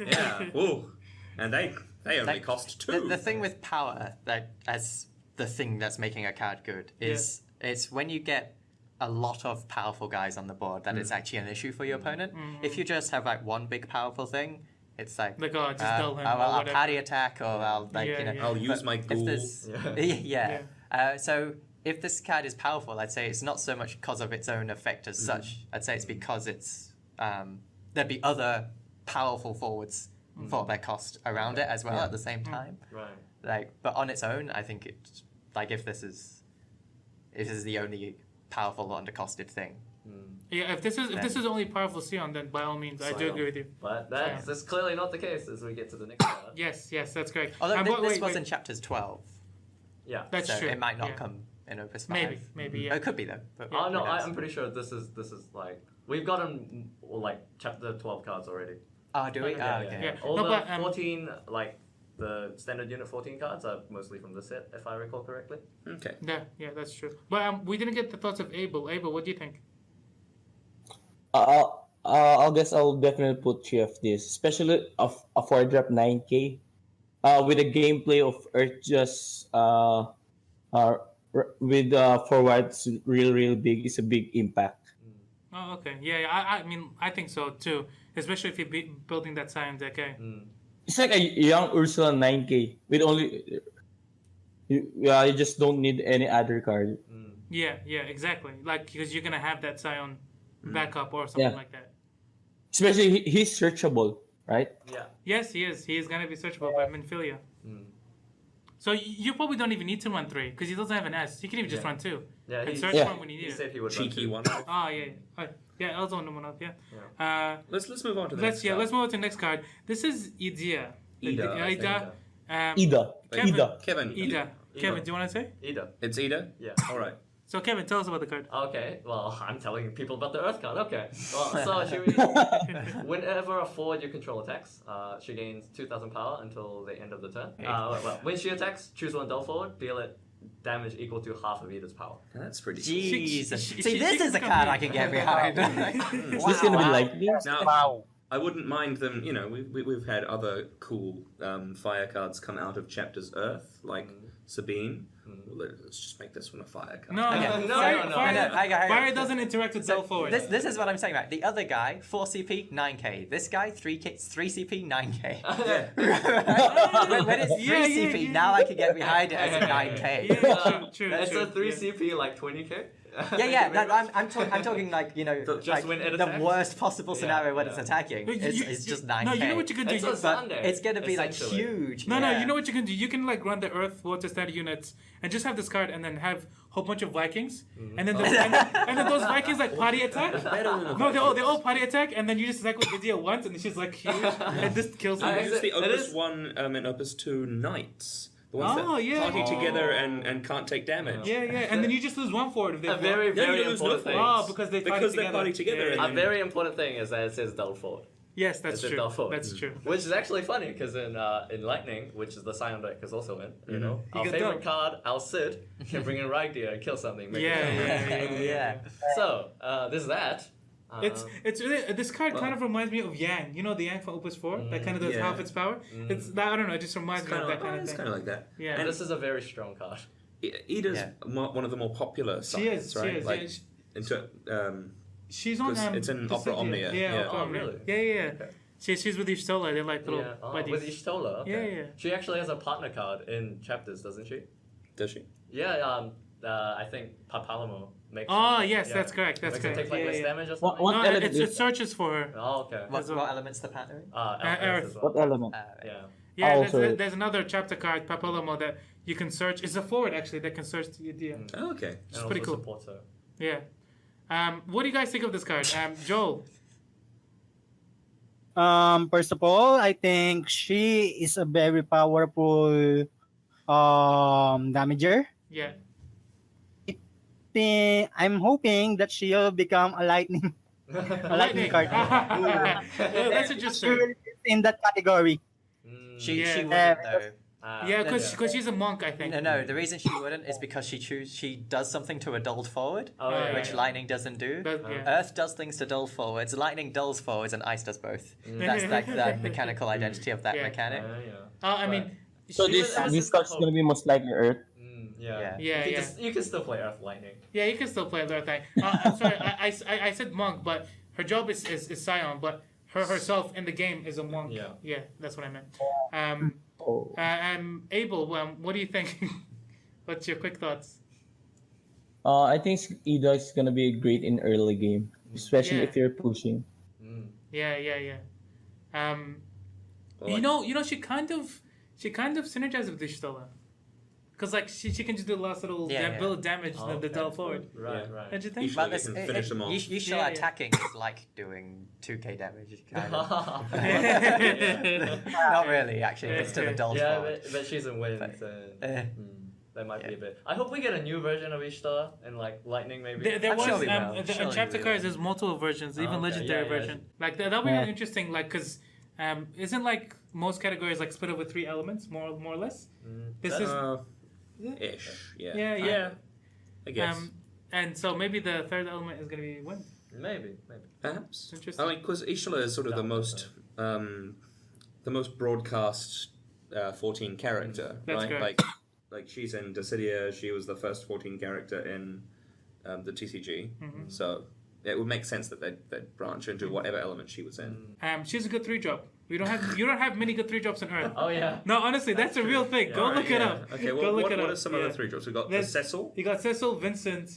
Yeah. Woo. And they only Like, cost 2. The thing with power, that as the thing that's making a card good, is it's when you get a lot of powerful guys on the board that it's actually an issue for your opponent. If you just have like one big powerful thing, it's like Like, oh, just dull him or I'll whatever. party attack, or I'll like Yeah. I'll use but my if ghoul. this- Yeah. So if this card is powerful, I'd say it's not so much because of its own effect as such. I'd say it's because it's there'd be other powerful forwards for their cost around it as well at the same time. Right. Like, but on its own, I think it's like if this is the only powerful undercosted thing. Yeah, if this is only powerful Sion, then by all means, I do Scion. agree with you. But that's clearly not the case as we get to the next card. Yes, that's correct. Although But this wait, was in chapters 12, Yeah. That's so true. it might not yeah. come in Opus 5. Maybe, Oh, yeah. it could be though. But Oh no, who knows? I'm pretty sure this is like we've gotten like chapter 12 cards already. Oh, do we? Yeah, Oh, okay. yeah. All No, the but, 14 like the standard unit 14 cards are mostly from the set, if I recall correctly. Okay. Yeah, that's true. But we didn't get the thoughts of Abel. Abel, what do you think? I guess I'll definitely put 3 of this, especially of a 4-drop 9k. With the gameplay of Earth just with forwards real big, it's a big impact. Oh, okay. Yeah, I mean, I think so too. Especially if you're building that Scion deck, eh? It's like a young Ursula 9k with only you just don't need any other card. Yeah, exactly. Like, because you're gonna have that Scion backup or something Yeah. like that. Especially he's searchable, right? Yeah. Yes, he is. He is gonna be searchable by Minfilia. So you probably don't even need to run 3 because he doesn't have an S. He can even just Yeah. run 2 Yeah, and he, search Yeah. for him when you he need it. said he would run Cheeky two. one. Oh yeah. I was on one up. Yeah. Let's move on to the Let's next card. let's move on to the next card. This is Ida. Ida, I think. Ida. Ida. Kevin. Ida. Kevin. Ida. Kevin, do you want to say? Either. It's Ida? Yeah. Alright. So Kevin, tell us about the card. Okay, well, I'm telling people about the Earth card. Okay. Well, so should we... Whenever a forward you control attacks, she gains 2,000 power until the end of the turn. When she attacks, choose one dull forward, deal it damage equal to half of Ida's power. That's pretty cool. Jeez. she- See, this she is a can card be- I can get behind. Is this gonna be lightning? Now, Wow. I wouldn't mind them. You know, we've had other cool fire cards come out of chapters Earth, like Sabine. Let's just make this one a fire card. No, Okay. fire doesn't interact with Delve Forward. This is what I'm saying, right? The other guy, 4 CP, 9k. This guy, 3 CP, 9k. When it's 3 CP, now I can get behind it as a 9k. Yeah, true. It's a 3 CP like 20k. I'm talking like, you know, Just when it the attacks? worst possible scenario when it's attacking. It's just 9k. No, you know what you can do. It's a Sunday. It's gonna be like essentially. huge. No, you know what you can do? You can like run the Earth Water Standard units and just have this card and then have a whole bunch of Vikings. And then and then those Vikings like party attack. No, they all party attack and then you just attack with Lydia once and she's like huge and this kills them. Use the Opus 1 and Opus 2 Knights. The ones that party together and can't take damage. Yeah, and then you just lose one forward if they A very, very important thing. Oh, because they party together. Yeah. A very important thing is that it says Delve Forward. Yes, that's It's a true. Delve Forward. That's true. Which is actually funny because in Lightning, which is the Scion deck is also in, you know, You our get favorite Delve. card, Al Cid, can bring in Ragdir and kill something. Make it happen. Yeah. So, there's that. It's really this card kind of reminds me of Yang. You know the Yang from Opus 4 that kind of does half its power. It's I don't know. It just reminds me of that kind of It's thing. kind of like that. Yeah. And this is a very strong card. Ida's one of the more popular sides, She is. right? Like, she's on. it's in Opera Omnia. Yeah. Oh, Omnia. really? Yeah. Okay. She's with Ishtola. They're like little buddies. With Ishtola. Okay. Yeah. She actually has a partner card in chapters, doesn't she? Does she? Yeah. I think Papalamo makes. Oh something. yes, Yeah. that's correct. That's Makes her correct. take like less Yeah. damage or something. What No, element it searches for her. Oh, okay. What elements the pattern? Earth. As well. What element? Yeah. Yeah, Also- there's another chapter card, Papalamo, that you can search. It's a forward actually that can search the idea. Oh, okay. It's And pretty also cool. supports her. Yeah. What do you guys think of this card? Joel. First of all, I think she is a very powerful damager. Yeah. I'm hoping that she'll become a lightning lightning card. That's She interesting. will fit in that category. She Yeah. wouldn't though. Yeah, because she's a monk, I think. No. The reason she wouldn't is because she does something to a dulled forward, Oh, yeah, which yeah. Lightning doesn't do. Yeah. Earth does things to dull forwards. Lightning dulls forwards, and Ice does both. That's like the mechanical identity of that Yeah. mechanic. I mean, So she- this card's gonna be most likely Earth. Yeah. Yeah. You can still play Earth Lightning. Yeah, you can still play the thing. I'm sorry, I said monk, but her job is Scion, but herself in the game is a monk. Yeah. That's what I meant. Oh. Abel, what do you think? What's your quick thoughts? I think Ida is gonna be great in early game, especially Yeah. if you're pushing. Yeah. Well, You know, she kind of synergizes with Ishtola. Because like she can just do the last little bill of damage Oh, the okay. Delve Forward. Right. Don't you think? You But can finish them off. You show Yeah. attacking is like doing 2k damage. Kind of. Not really, actually. If it's to the dulled Yeah, forward. but she's in wins. That might be a bit. I hope we get a new version of Ishtar in like Lightning maybe. There I'm was sure we will. in Surely chapter we cards. will. There's multiple versions, even okay. legendary Yeah, yeah. version. Like that'll be really interesting. Like because isn't like most categories like split up with 3 elements more or less. This is ish. Yeah. Yeah. I guess. and so maybe the third element is gonna be wind. Maybe. Perhaps. It's interesting. I mean, because Ishla is sort of the most broadcast 14 character, That's right? correct. Like she's in Dissidia. She was the first 14 character in the TCG. So it would make sense that they'd branch into whatever element she was in. She's a good 3-drop. You don't have many good 3-drops on Earth. Oh yeah. No, honestly, that's a real thing. Go look it up. Okay, Go well, look what it up. are some other 3-drops? We got the There's- Cecil. You got Cecil, Vincent,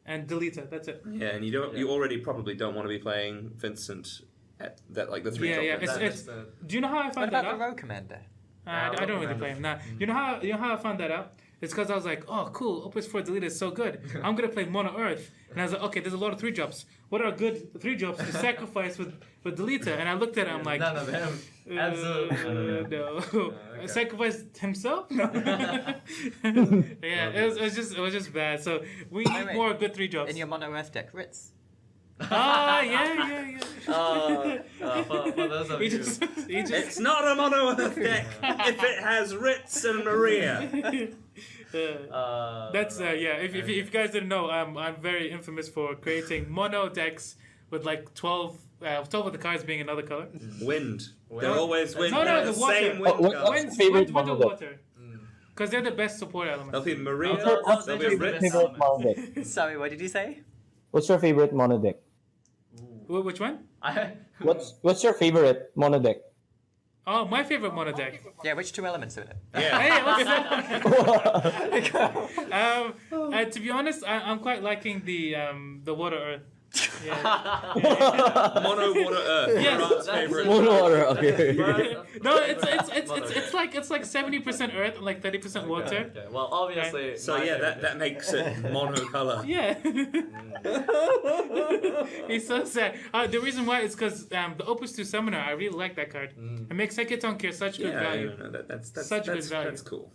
and Delita. That's it. Yeah, and you already probably don't want to be playing Vincent at that like the 3-drop. Yeah. Vincent. It's. Do you know how I What found that about out? the Rogue Commander? I don't really play him. Nah. You know how I found that out? It's because I was like, oh, cool, Opus 4 Delita is so good. I'm going to play Mono Earth. And I was like, okay, there's a lot of 3-drops. What are good 3-drops to sacrifice with Delita? And I looked at it, I'm like, None of them. Absolutely. no. okay. Sacrifice himself? No. Yeah, it was just bad. So we need wait. more good 3-drops. In your Mono Earth deck, Ritz. Yeah. For those of He you. just It's not a mono Earth deck if it has Ritz and Maria. That's yeah. If you guys didn't know, I'm very infamous for creating mono decks with like 12 of the cards being another color. Wind. Wind. They're always wind. No, They're the the water. same wind What's cards. your favorite Wind or mono deck? water. Because they're the best support There'll elements. be Maria. Those There'll are be the Ritz. best Favorite mono deck. Sorry, what did you say? What's your favorite mono deck? Which one? What's your favorite mono deck? Oh, my favorite mono deck. Yeah, which two elements are in it? Yeah. Hey, what's that? To be honest, I'm quite liking the water earth. Yeah. Mono water earth. Yes. Grant's favorite. Mono water, okay. No, it's like 70% earth and like 30% water. Okay. Well, obviously. So my yeah, favorite that makes it monocolor. Yeah. He's so sad. The reason why is because the Opus 2 Summoner, I really like that card. It makes Sekiton Kier such good value. No, that's Such good value. That's cool.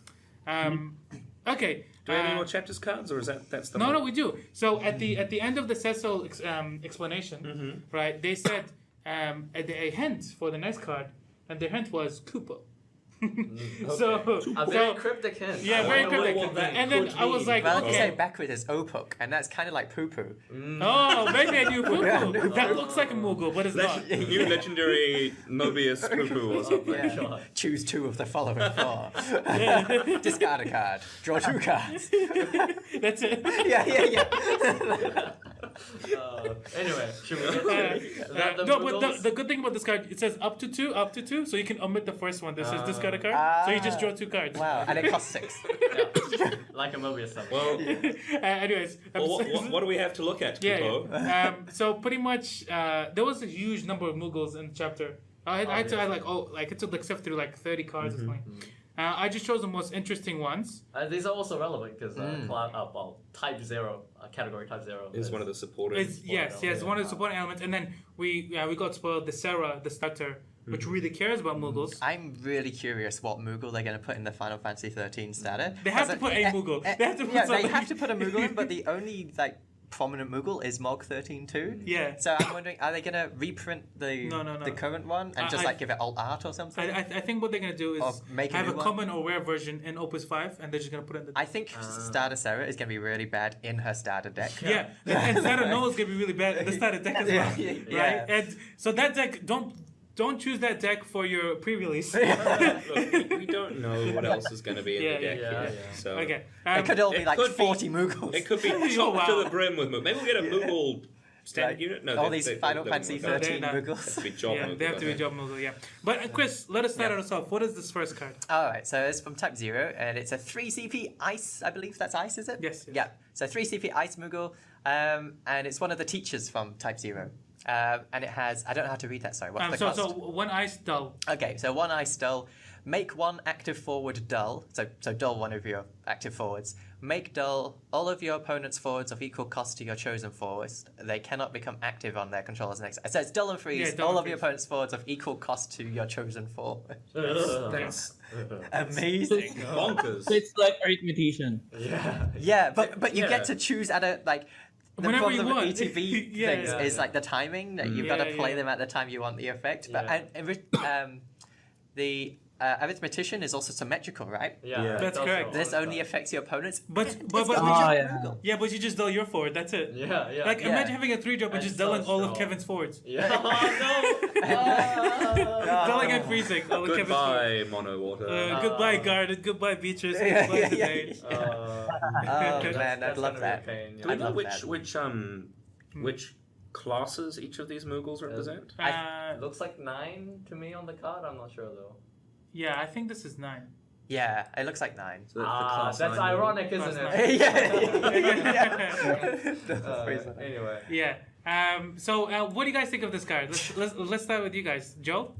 Okay. Do we have any more chapters cards, or is that's the No, we do. So at the end of the Cecil explanation, right? They said a hint for the next card, and their hint was Kupo. So A very cryptic hint. yeah, I very wonder cryptic. what that And then could I was mean. like, Well, if you say okay. backward is Opuk, and that's kind of like poo poo. Oh, maybe a new Kupo. That looks like a Moogle, but it's not. New legendary Mobius poo or something. Yeah. God. Choose two of the following four. Discard a card. Draw two cards. That's it. Yeah. Anyway, should we get to the No, but Moogles? the good thing about this card, it says up to two, so you can omit the first one. This says discard a card, so you just draw 2 cards. Wow, and it costs 6. Yeah. Like a Mobius summon. Well, Anyways, what do we have to look at, yeah. Kupo? So pretty much, there was a huge number of Moogles in the chapter. I had to it took like sift through like 30 cards or something. I just chose the most interesting ones. These are also relevant because Type 0, category Type 0 Is one of the supporters. Yes, one of the supporting elements, and then we got spoiled the Sarah, the starter, which really cares about Moogles. I'm really curious what Moogle they're going to put in the Final Fantasy 13 starter. They have to put a Moogle. They have to put they something. have to put a Moogle in, but the only prominent Moogle is Mog 13 too. Yeah. So I'm wondering, are they going to reprint the No. the current one and just give it alt art or something? I think what they're gonna do Or is make a have new a one? common or rare version in Opus 5, and they're just gonna put it in the. I think Starter Sarah is going to be really bad in her starter deck. Yeah, and Sarah Noah is gonna be really bad in the starter deck as well, Yeah. right? And so that deck, don't choose that deck for your pre-release. Look, we don't know what else is going to be in Yeah, the deck yeah, yet. yeah. So Okay. It could all be It like could be- 40 Moogles. it could be Oh, chopped wow. to the brim with Moogle. Maybe we'll get a Moogle standard unit. No, all they- these they- Final they Fantasy won't work out. 13 They're not- Moogles. Has to be job Yeah, Moogle, they have to be okay. job Moogle, yeah. But Chris, let us start us off. What is this first card? Alright, so it's from Type 0, and it's a 3 CP Ice, I believe that's Ice, is it? Yes. Yeah, so 3 CP Ice Moogle, and it's one of the teachers from Type 0. And it has, I don't know how to read that, sorry, what's the cost? So one ice dull. Okay, so 1 Ice Dull, make 1 active forward dull, so dull one of your active forwards. Make dull all of your opponent's forwards of equal cost to your chosen forwards. They cannot become active on their controller's next. So it's dull and freeze, Yeah, dull all and of your freeze. opponent's forwards of equal cost to your chosen forward. That's Amazing. bonkers. So it's like arithmetician. Yeah. Yeah, but you Yeah. get to choose at a the Whenever problem you with want. ETB Yeah, things yeah, is yeah. like the timing that you've got to Yeah, play yeah. them at the time you want the effect. But Yeah. the arithmetician is also symmetrical, right? Yeah. Yeah. That's it does correct. show all This the only time. affects your opponents. But It's but got Ah, the yeah. Moogle. yeah, but you just dull your forward. That's it. Yeah, yeah. Like Yeah. imagine having a 3-drop and It's just so dulling all of strong. Kevin's forwards. Yeah. Dulling and freezing all of Kevin's forwards. Goodbye, mono water. Goodbye, Guard. Goodbye, Beatrice. Yeah, Goodbye, yeah, today. Oh man, I'd love that. Do I'd we know love that. which classes each of these Moogles represent? Looks like 9 to me on the card. I'm not sure though. Yeah, I think this is 9. Yeah, it looks like 9. So that's the class That's 9 Moogle. ironic, isn't Class it? yeah. Anyway. Yeah. So, what do you guys think of this card? Let's start with you guys. Joe?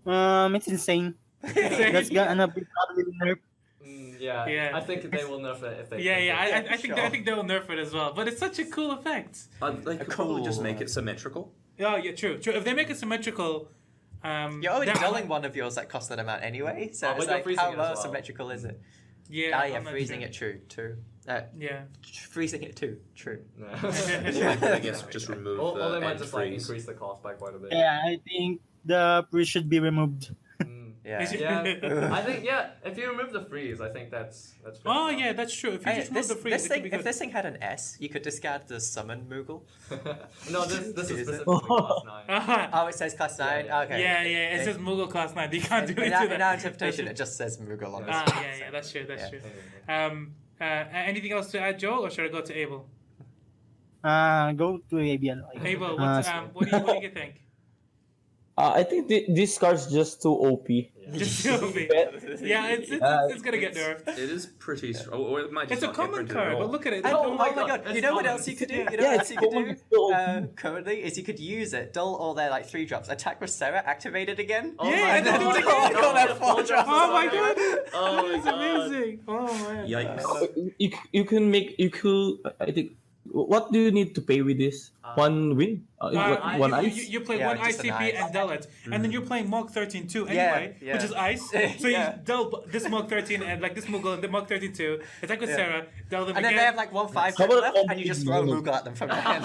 It's insane. That's gonna be probably nerf. Yeah. Yeah. I think they will nerf it if they. Yeah. I think sure. I think they'll nerf it as well. But it's such a cool effect. They could probably just Cool. make it symmetrical. Oh yeah, true. If they make it symmetrical, You're already then- dulling one of yours that cost that amount anyway, so Oh, it's but you're like, freezing how it as low well. symmetrical is it? Yeah. Ah, yeah, I'm not freezing sure. it true. Yeah. Freezing it too, true. I guess just remove Or the they might end just like freeze. increase the cost by quite a bit. Yeah, I think the priest should be removed. Yeah. Yeah, I think if you remove the freeze, I think that's pretty Oh well. yeah, that's true. If you Hey, just remove the freeze, this it thing, could be if good. this thing had an S, you could discard the summon Moogle. No, this is Is it? specifically class 9. Oh, it says class 9? Yeah. Okay. Yeah, it says Moogle class 9. You can't do In anything to our that. interpretation, it just says Moogle on this. Yeah, that's true. That's Yeah. true. Anything else to add, Joel, or should I go to Abel? Go to ABL. Abel, what do you think? I think this card's just too OP. Just Sylvie. Yeah, it's gonna get nerfed. It is pretty strong. Or it might just It's a not get common printed card, at all. but look at it. Oh my God, god! it's You know what common. else you could do? You know Yeah, what it's else you could common, do? it's so OP. Currently, is you could use it, dull all their like 3-drops, attack with Sarah, activate it again. Oh Yeah, my and then do it God. again. All their 4-drops. Oh my god! Oh my That's God. amazing. Oh man. Yikes. You could I think what do you need to pay with this? One win? One ice? You play Yeah, one just an ICP ice. and dull it, and then you're playing Mog 13 too anyway, Yeah, which yeah. is ice. So Yeah. you dull this Mog 13 and like this Moogle and the Mog 32. Attack with Yeah. Sarah, dull them And then again. they have like 1/5 How about left, and you just throw Moogle? Moogle at them from your hand.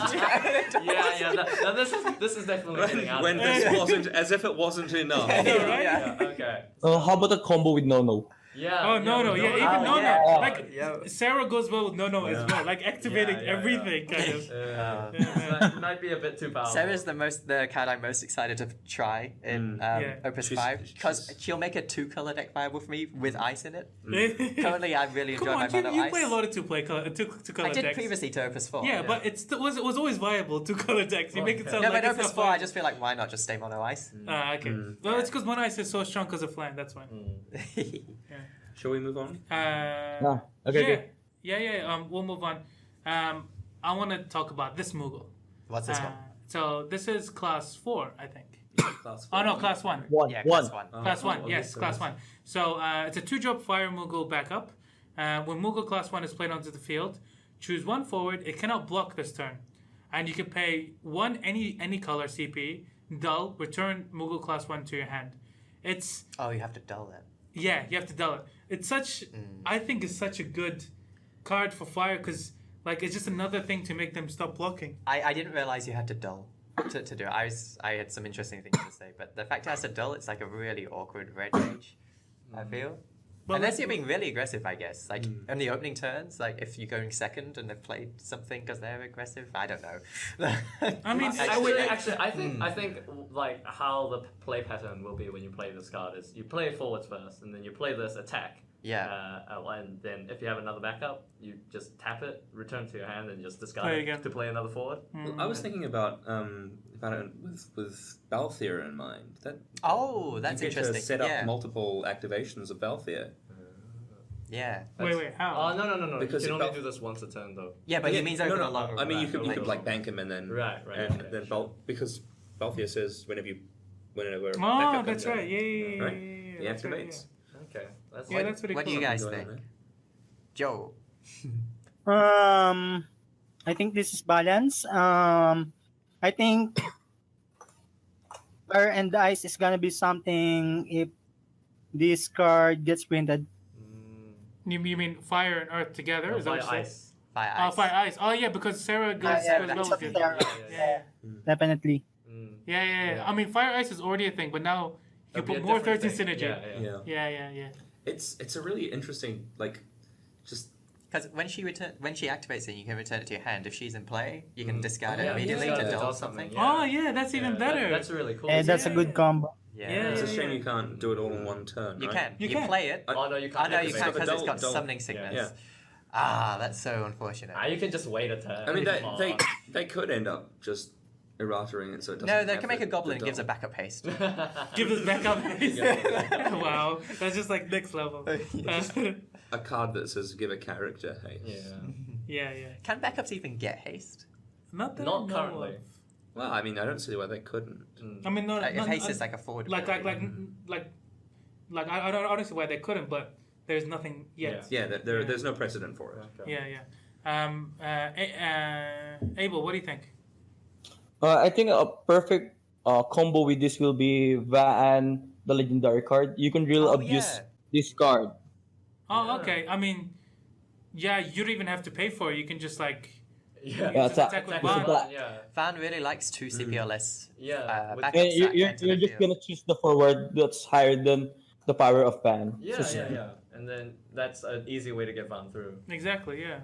Yeah. This is definitely getting out. When this wasn't, as if it wasn't enough. Yeah, right? Yeah, okay. How about a combo with No? Yeah. Oh no, with even Oh, no, yeah. no. Like Yeah. Sarah goes well with no as well, like activating Yeah, everything kind of. That might be a bit too powerful. Sarah's the card I'm most excited to try in Yeah. Opus She's- 5 because she's- she'll make a 2-color deck viable for me with ice in it. Come Currently, I really enjoy my on, mono you ice. play a lot of two color I did decks. previously to Opus 4. Yeah, but it was always viable 2-color decks. You make it sound No, like but it's Opus not 4, I viable. just feel like why not just stay mono ice? Okay. Well, it's because Mono Ice is so strong because of Flan. That's why. Shall we move on? Okay. Yeah. We'll move on. I want to talk about this Moogle. What's this one? So this is class 4, I think. Class Oh no, class 1. One. Yeah, One. class 1. Class 1, oh, yes, okay. class 1. So it's a 2-drop fire Moogle backup. When Moogle class 1 is played onto the field, choose 1 forward. It cannot block this turn. And you can pay 1 any color CP, dull, return Moogle class 1 to your hand. It's, Oh, you have to dull that. yeah, you have to dull it. It's such, I think it's such a good card for fire because like it's just another thing to make them stop blocking. I didn't realize you had to dull to do it. I had some interesting things to say, but the fact it has to dull, it's like a really awkward red rage, I feel. But Unless like- you're being really aggressive, I guess. Like in the opening turns, like if you're going second and they've played something because they're aggressive, I don't know. I mean, Actually, I think like how the play pattern will be when you play this card is you play forwards first, and then you play this attack. Yeah. And then if you have another backup, you just tap it, return to your hand, and just discard Play it again. to play another forward. Well, I was thinking about it with Balthier in mind. That Oh, that's you get interesting. to set up Yeah. multiple activations of Balthier. Yeah. wait, how? Oh no! Because you can it only bel- do this once a turn though. Yeah, but he means over no, a longer I mean, you run. could like- like bank him and then Right, and okay, then sure. because Balthier says whenever a Oh, backup that's comes right. in, Yeah. right? He That's right, activates. Okay, that's Yeah, that's pretty What do cool. you guys Going on think? there. Joe. I think this is balance. I think Fire and Ice is gonna be something if this card gets printed. You mean fire and earth together? Is that what you said? ice. Fire Oh, ice. fire ice. Oh yeah, because Sarah goes yeah, goes that's well with you. Sarah. Yeah. Definitely. Yeah. I mean, fire ice is already a thing, but now you It'll be put a more different 13 thing. synergy. Yeah. Yeah. It's a really interesting just Because when she activates it, you can return it to your hand. If she's in play, you can discard Oh, it yeah, immediately yeah. to Yeah. dull something. Yeah. Oh yeah, that's even better. That's really cool. And that's a good combo. Yeah. it's a Yeah, shame yeah. you can't do it all in one turn. You right? can. You You can. play it. Oh no, you I can't. know you activate can't it. because it's got Dull. summoning sickness. Yeah. Ah, that's so unfortunate. You can just wait a turn. I mean, Come on. they could end up just erratering it so it doesn't. No, they have can make the- a goblin the and gives a dull. backup haste. Give us back up. Yeah. Wow, that's just like next level. A card that says give a character haste. Yeah. Yeah. Can backups even get haste? Not that Not I know currently. of. Well, I mean, I don't see why they couldn't. I mean, no, Like, no, if haste no, is like a forward. like ability. I don't honestly why they couldn't, but there's nothing yet. Yeah, there's no precedent for it. Okay. Abel, what do you think? I think a perfect combo with this will be Van, the legendary card. You can really Oh, abuse yeah. this card. Oh, Yeah. okay. I mean, yeah, you don't even have to pay for it. You can just like Yeah. Yeah, just attack with Attack bond. with bond, yeah. Van really likes 2 CP or less. Yeah. Backups And that you're enter the just field. gonna choose the forward that's higher than the power of ban. Yeah, yeah. And then that's an easy way to get Van through. Exactly, yeah.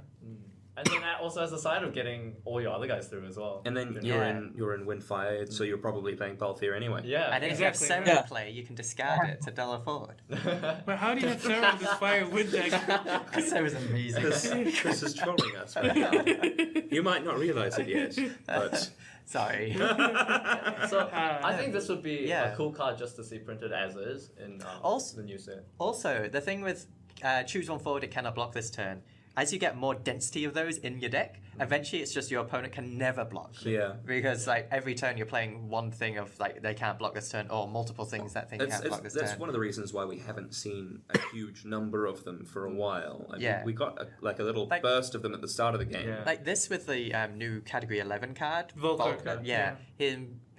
And then that also has the side of getting all your other guys through as well. And then you're in Windfire, so you're probably playing Balthier anyway. Yeah. And then Exactly. if you have Sarah play, you can discard it to Della forward. But how do you have Sarah with this fire wind deck? Because Sarah's amazing. Chris is trolling us right now. You might not realize it yet, but Sorry. So I think this would be Yeah. a cool card just to see printed as is in Also- the new set. Also, the thing with choose one forward, it cannot block this turn. As you get more density of those in your deck, eventually it's just your opponent can never block. yeah. Because like every turn you're playing one thing of like they can't block this turn, or multiple things that thing can't block this That's turn. one of the reasons why we haven't seen a huge number of them for a while. I mean, Yeah. we got a little Like- burst of them at the start of the game. Yeah. Like this with the new Category 11 card. Volcar card, Yeah.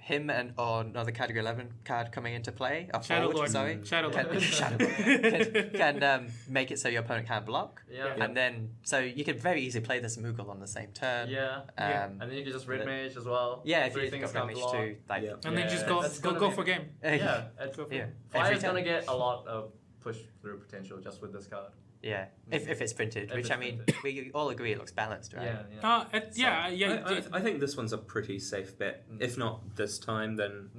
Him and or another Category 11 card coming into play. A Shadow forward, Lord. sorry. Shadow Can, Lord. can make it so your opponent can't block. Yeah. And then, so you could very easily play this Moogle on the same turn. Yeah. Yeah. Um, And then you can just Red Mage as well. yeah, if Three you things got can't damage block. too. Like, Yeah. And then Yeah, just go that's go, gonna go be- for game. Yeah. It's, Go for yeah. it. Every Fire's gonna time. get a lot of push through potential just with this card. Yeah. If it's printed, If which it's I mean, printed. we all agree it looks balanced, right? Yeah. I think this one's a pretty safe bet. If not this time, then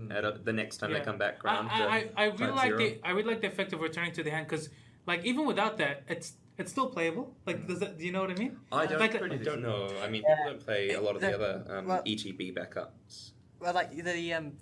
the next time they Yeah. come back around. I really type like zero. I really like the effect of returning to the hand because like even without that it's still playable. Like does that do you know what I mean? I don't, Like, I don't know. I mean, people don't play a lot of the other well- ETB backups. Well, like the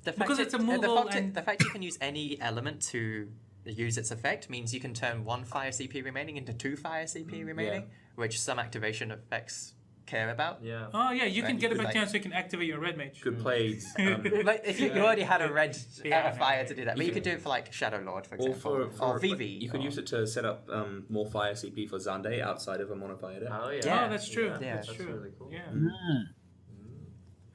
fact Because that- it's a Moogle and- the fact you can use any element to use its effect means you can turn 1 fire CP remaining into 2 fire CP remaining, which some activation effects care about. Yeah. Oh yeah, you can Right, get it back like- down so you can activate your red mage. Good play. But if you already had a red Yeah. fire to do that, but you could do it for like Shadow Lord, for Or example, for or VV. you could use it to set up more fire CP for Zande outside of a monofire deck. Oh yeah. Yeah. Oh, that's true. Yeah. That's That's true. really cool. Yeah. Mm.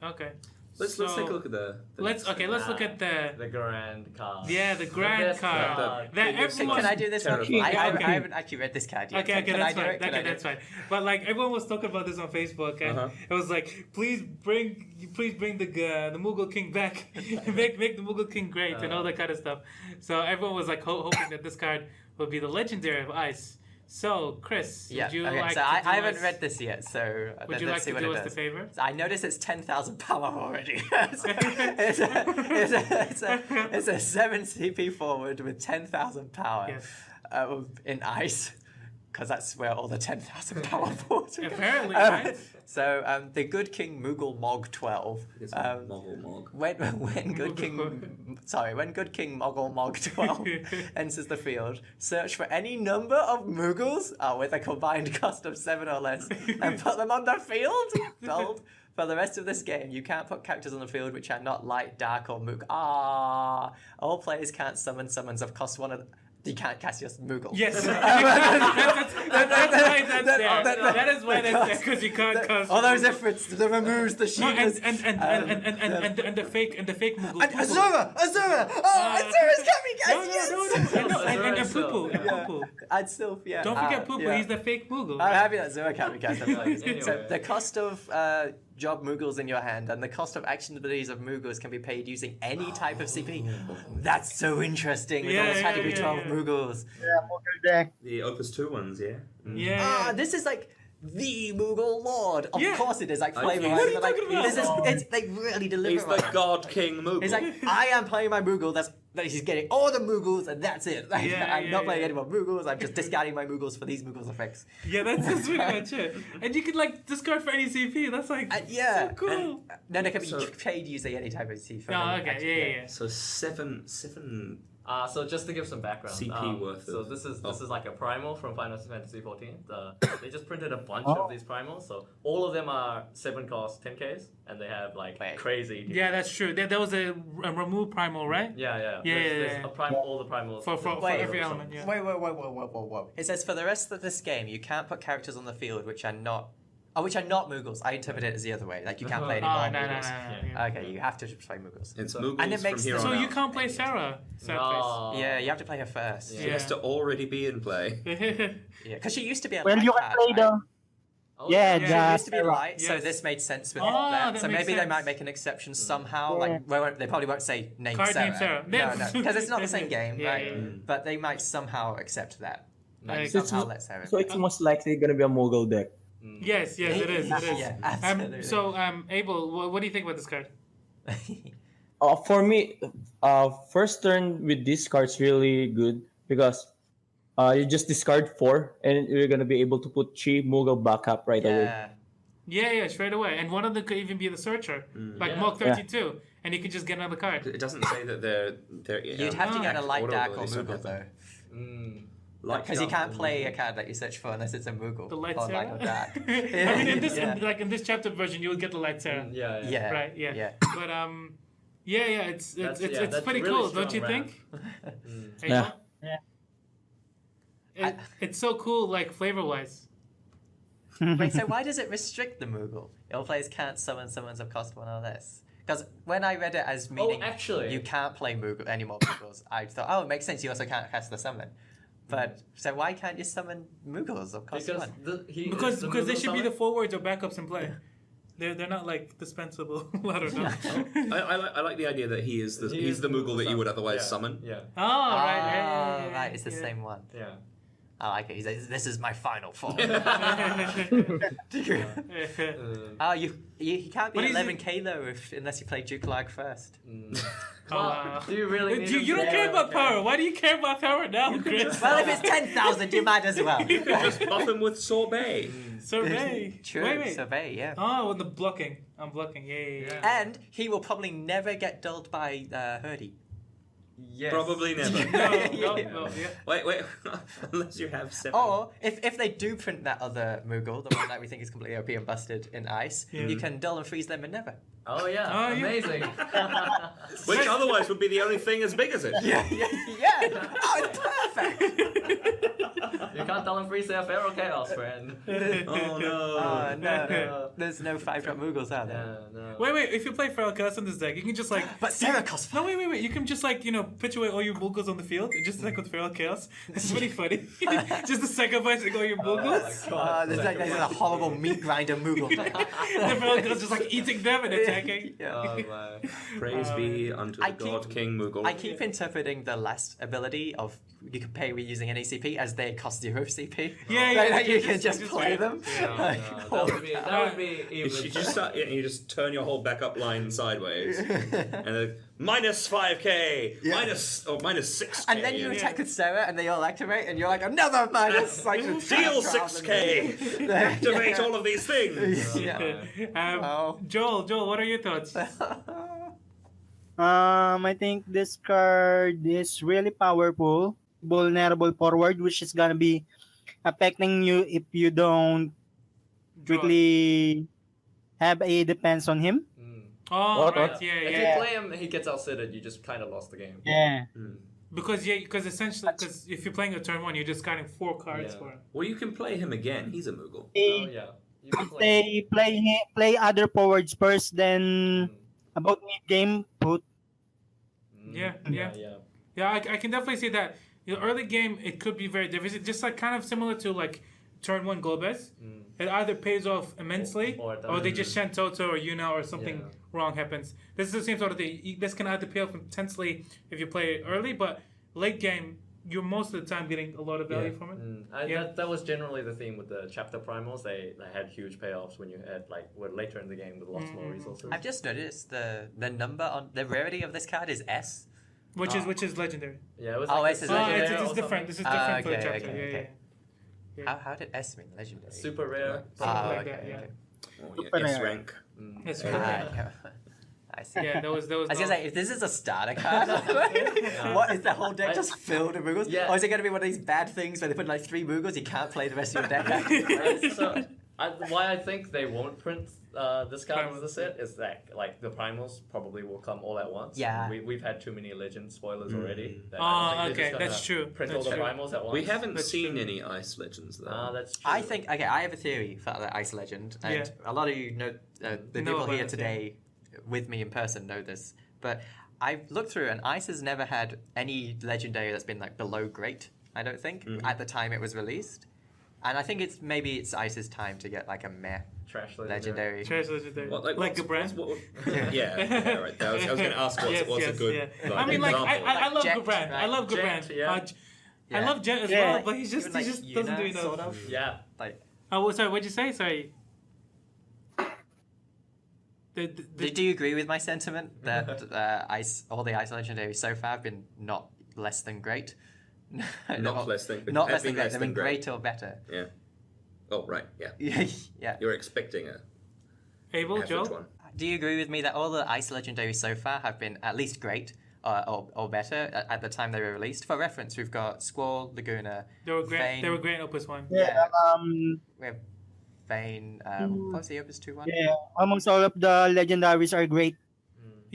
Okay. Let's So, take a look at the Let's next look at The grand card. the grand best card. card. That biggest everyone Can I do this one? Terrifying. I Okay. haven't actually read this card yet. Okay, Can that's I do fine. it? Can I Okay, do that's it? fine. But like everyone was talking about this on Facebook, and it was like, please bring the Moogle King back, make the Moogle King great, and all that kind of stuff. So everyone was like hoping that this card would be the legendary of Ice. So Chris, Yeah. would you Okay. like So to I do haven't us- read this yet. So Would you let's like see to what do it us the does. favor? I notice it's 10,000 power already. it's a 7 CP forward with 10,000 power Yes. in ice, because that's where all the 10,000 power forwards are. Apparently, right? So the Good King Moogle Mog 12. It's Moggle Mog. When Good King Moggle Mog 12 enters the field, search for any number of Moogles with a combined cost of 7 or less and put them on the field. Gold. For the rest of this game, you can't put characters on the field which are not light, dark, or Moog. All players can't summon summons of cost 1 of. You can't cast your Moogle. Yes. That's why that's there. That is why that's there because you can't cast. All those efforts to removes the No, shield. and the fake Moogle. And Azura! Oh, Azura's coming, guys! And Azura Poo-Poo. still, And Poo-Poo. I'd still, yeah. Don't forget Poo-Poo. yeah. He's the fake Moogle. I'm happy that Azura can't be cast. Anyway. So the cost of job Moogles in your hand and the cost of action abilities of Moogles can be paid using any type of CP. That's so interesting with all the Category 12 Moogles. Yeah, Moogle deck. The Opus 2 ones, yeah. Yeah. This is like the Moogle Lord. Of Yeah. course it is like What flavor. are you but, like, talking about? this is it's like really He's deliberate. the God King Moogle. It's like I am playing my Moogle. That he's getting all the Moogles and that's it. Like, Yeah, I'm yeah, not playing yeah. any more Moogles. I'm just discarding my Moogles for these Moogles effects. Yeah, that's pretty much it. And you can like discard for any CP. That's like Yeah. so cool. No, they can be So- paid using any type of C. For No, any okay, action. yeah. So seven. So just to give some background, CP worth so of- this is oh. like a primal from Final Fantasy 14. They just printed a bunch of these primals, so all of them are 7 cost 10Ks, and they have like Wait. crazy. Yeah, that's true. There was a remove primal, right? Yeah. Yeah, There's yeah. a all the primals For Wait, every element, yeah. Whoa. It says for the rest of this game, you can't put characters on the field which are not Moogles. I interpret it as the other way. Like you can't play any Oh, more no. Moogles. Yeah. Okay, you have to play Moogles. It's So- Moogles and it makes from here the- on So you out. can't play Sarah. Sad No. Yeah, you have to play her first. Yeah. She has to already be in play. face. Yeah, because she used to be a Well, light you can card, play right? the Yeah, It the used to be Terra. light, so Yes. this made sense with Oh, that. that So makes maybe they sense. might make an exception somehow. Yeah. Like they probably won't say name Card Sarah. named Sarah. No, because it's not the same game, Yeah, right? yeah, yeah. But they might somehow accept that. Like Like- somehow let Sarah. So it's most likely gonna be a Moogle deck. Yes, it is. It is. Yeah, absolutely. So, Abel, what do you think about this card? For me, first turn with this card's really good because you just discard 4 and you're gonna be able to put 3 Moogle backup right away. Yeah. Yeah, straight away. And one of them could even be the searcher, like Mog 32, and you could just get another card. It doesn't say that they're You'd have to get a light auto dark or abilities don't Moogle have though. Light Because you dark can't or play a Moogle. card that you search for unless it's a Moogle. The light or light Sarah? or dark. I mean, in this, Yeah. in this chapter version, you would get the light Sarah. Yeah. Yeah. Right, yeah. Yeah. But, it's That's pretty really cool, don't strong you ramp. think? Yeah. It's so cool, like, flavor-wise. Wait, so why does it restrict the Moogle? All players can't summon summons of cost 1 or less. Because when I read it as meaning actually. you can't play Moogle any more Moogles, I thought, oh, it makes sense. You also can't cast the summon. But so why can't you summon Moogles of cost 1? Because they Moogle should be the summon- forwards or backups in play. They're not, like, dispensable. I don't know. I like the idea that he's the Moogle that you would otherwise summon. Yeah. Oh, right, Oh, yeah, right, it's the same one. Yeah. I like it. He's like, this is my final form. yeah. Oh, you can't be What is 11k though unless you play Duke Lag first. Wow. Do you really need You don't care about power. Why do you care about power now, Chris? Well, if it's 10,000, you might as well. You could just buff him with sorbet. Survey. True, Wait. survey, yeah. Oh, with the blocking. I'm blocking. Yeah. And he will probably never get dulled by Hurdy. Yes. Probably never. No, yeah. Wait. Unless you have 7. Or if they do print that other Moogle, the one that we think is completely OP and busted in ice, you can dull and freeze them and never. Oh yeah. Oh, yeah. Amazing. Which otherwise would be the only thing as big as it. Yeah. Oh, it's perfect. You can't tell him free say Pharaoh Chaos, friend. Oh no. Oh no. There's no 5-drop Moogles out there. No. Wait. If you play Feral Chaos in this deck, you can just like. But Sarah costs No, wait. You can just like pitch away all your Moogles on the field, just like with Feral Chaos. It's pretty funny. Just to sacrifice all your Moogles. there's a horrible meat grinder Moogle. The Feral Chaos just like eating them and attacking. Yeah. Oh my. Praise be unto the I God keep- King Moogle. I keep interpreting the last ability of you can pay with using any CP as they cost 0 CP. Yeah. Like, you can just play wait. them. No, that would be You even. just turn your whole backup line sideways, and then minus 5k, minus 6k, And then you attack with Sarah and they all activate and you're like, another minus. Like, deal 6k, activate all of these things. Yeah. Wow. Joel, what are your thoughts? I think this card is really powerful, vulnerable forward, which is gonna be affecting you if you don't quickly have a defense on him. Oh, What? right, If yeah. you play him, he gets outsided. You just kind of lost the game. Yeah. Because essentially, if you're playing a turn 1, you're discarding 4 cards Yeah. for him. Well, you can play him again. He's a Moogle. Oh yeah. You can play. They play other forwards first, then about mid game put. Yeah. Yeah. I can definitely see that. Early game, it could be very difficult. Just like kind of similar to like turn 1 Globes. It either pays off immensely, Or it or they doesn't. just send Toto or Yuna or something Yeah. wrong happens. This is the same sort of thing. This can either pay off intensely if you play it early, but late game, you're most of the time getting a lot of value from it. Yeah. That was generally the theme with the chapter primals. They had huge payoffs when you had were later in the game with lots more resources. I've just noticed the number on the rarity of this card is S. Which is legendary. Yeah, it was Oh, like it's the a Oh, second legendary rare it's or different. This is Ah, different for the okay, chapter. okay. Yeah. How did S mean legendary? something. Super rare. Something like okay, that, yeah. okay. Oh, Super yeah, S rare. rank. That's Yeah. right. Ah, yeah. I see. Yeah, there was I was no- gonna say, if this is a starter card, what is the whole deck just filled with Moogles? Yeah. Or is it gonna be one of these bad things where they put like 3 Moogles, you can't play the rest of your deck? So, why I think they won't print this card as a set is that the primals probably will come all at once. Yeah. We've had too many legend spoilers already. that I Oh, don't think they're okay, just gonna that's true. Print That's all the true. primals at once. We haven't That's seen true. any Ice Legends though. That's true. I think, okay, I have a theory for the Ice Legend, and Yeah. a lot of you know, the Know people about here it, today with me in person know this, but I've looked through and Ice has never had any legendary that's been like below great, I don't think, at the time it was released. And I think it's Ice's time to get like a meh Trash legendary. Trash legendary. What, like what's- Gabran. what's- yeah, right. I was going to ask what's a good yeah. I mean, like, example. I love Jet, Gabran. I right? love Jet, Gabran. yeah. I love Jet as Yeah. well, but he just Even, like, doesn't Yuna, do enough. sort of. Yeah. Like, Oh, sorry. What'd you say? Sorry. do you agree with my sentiment that all the Ice legendaries so far have been not less than great? Not less than Not have less than been great. less They've than been great or better. Yeah. Oh right. Yeah. Yeah. You're expecting a Abel, average Joe. one. Do you agree with me that all the Ice legendaries so far have been at least great or better at the time they were released? For reference, we've got Squall, Laguna, They were great. Vayne. They were great in Opus 1. Yeah, We have Vayne. What was the Opus 2 one? yeah, almost all of the legendaries are great.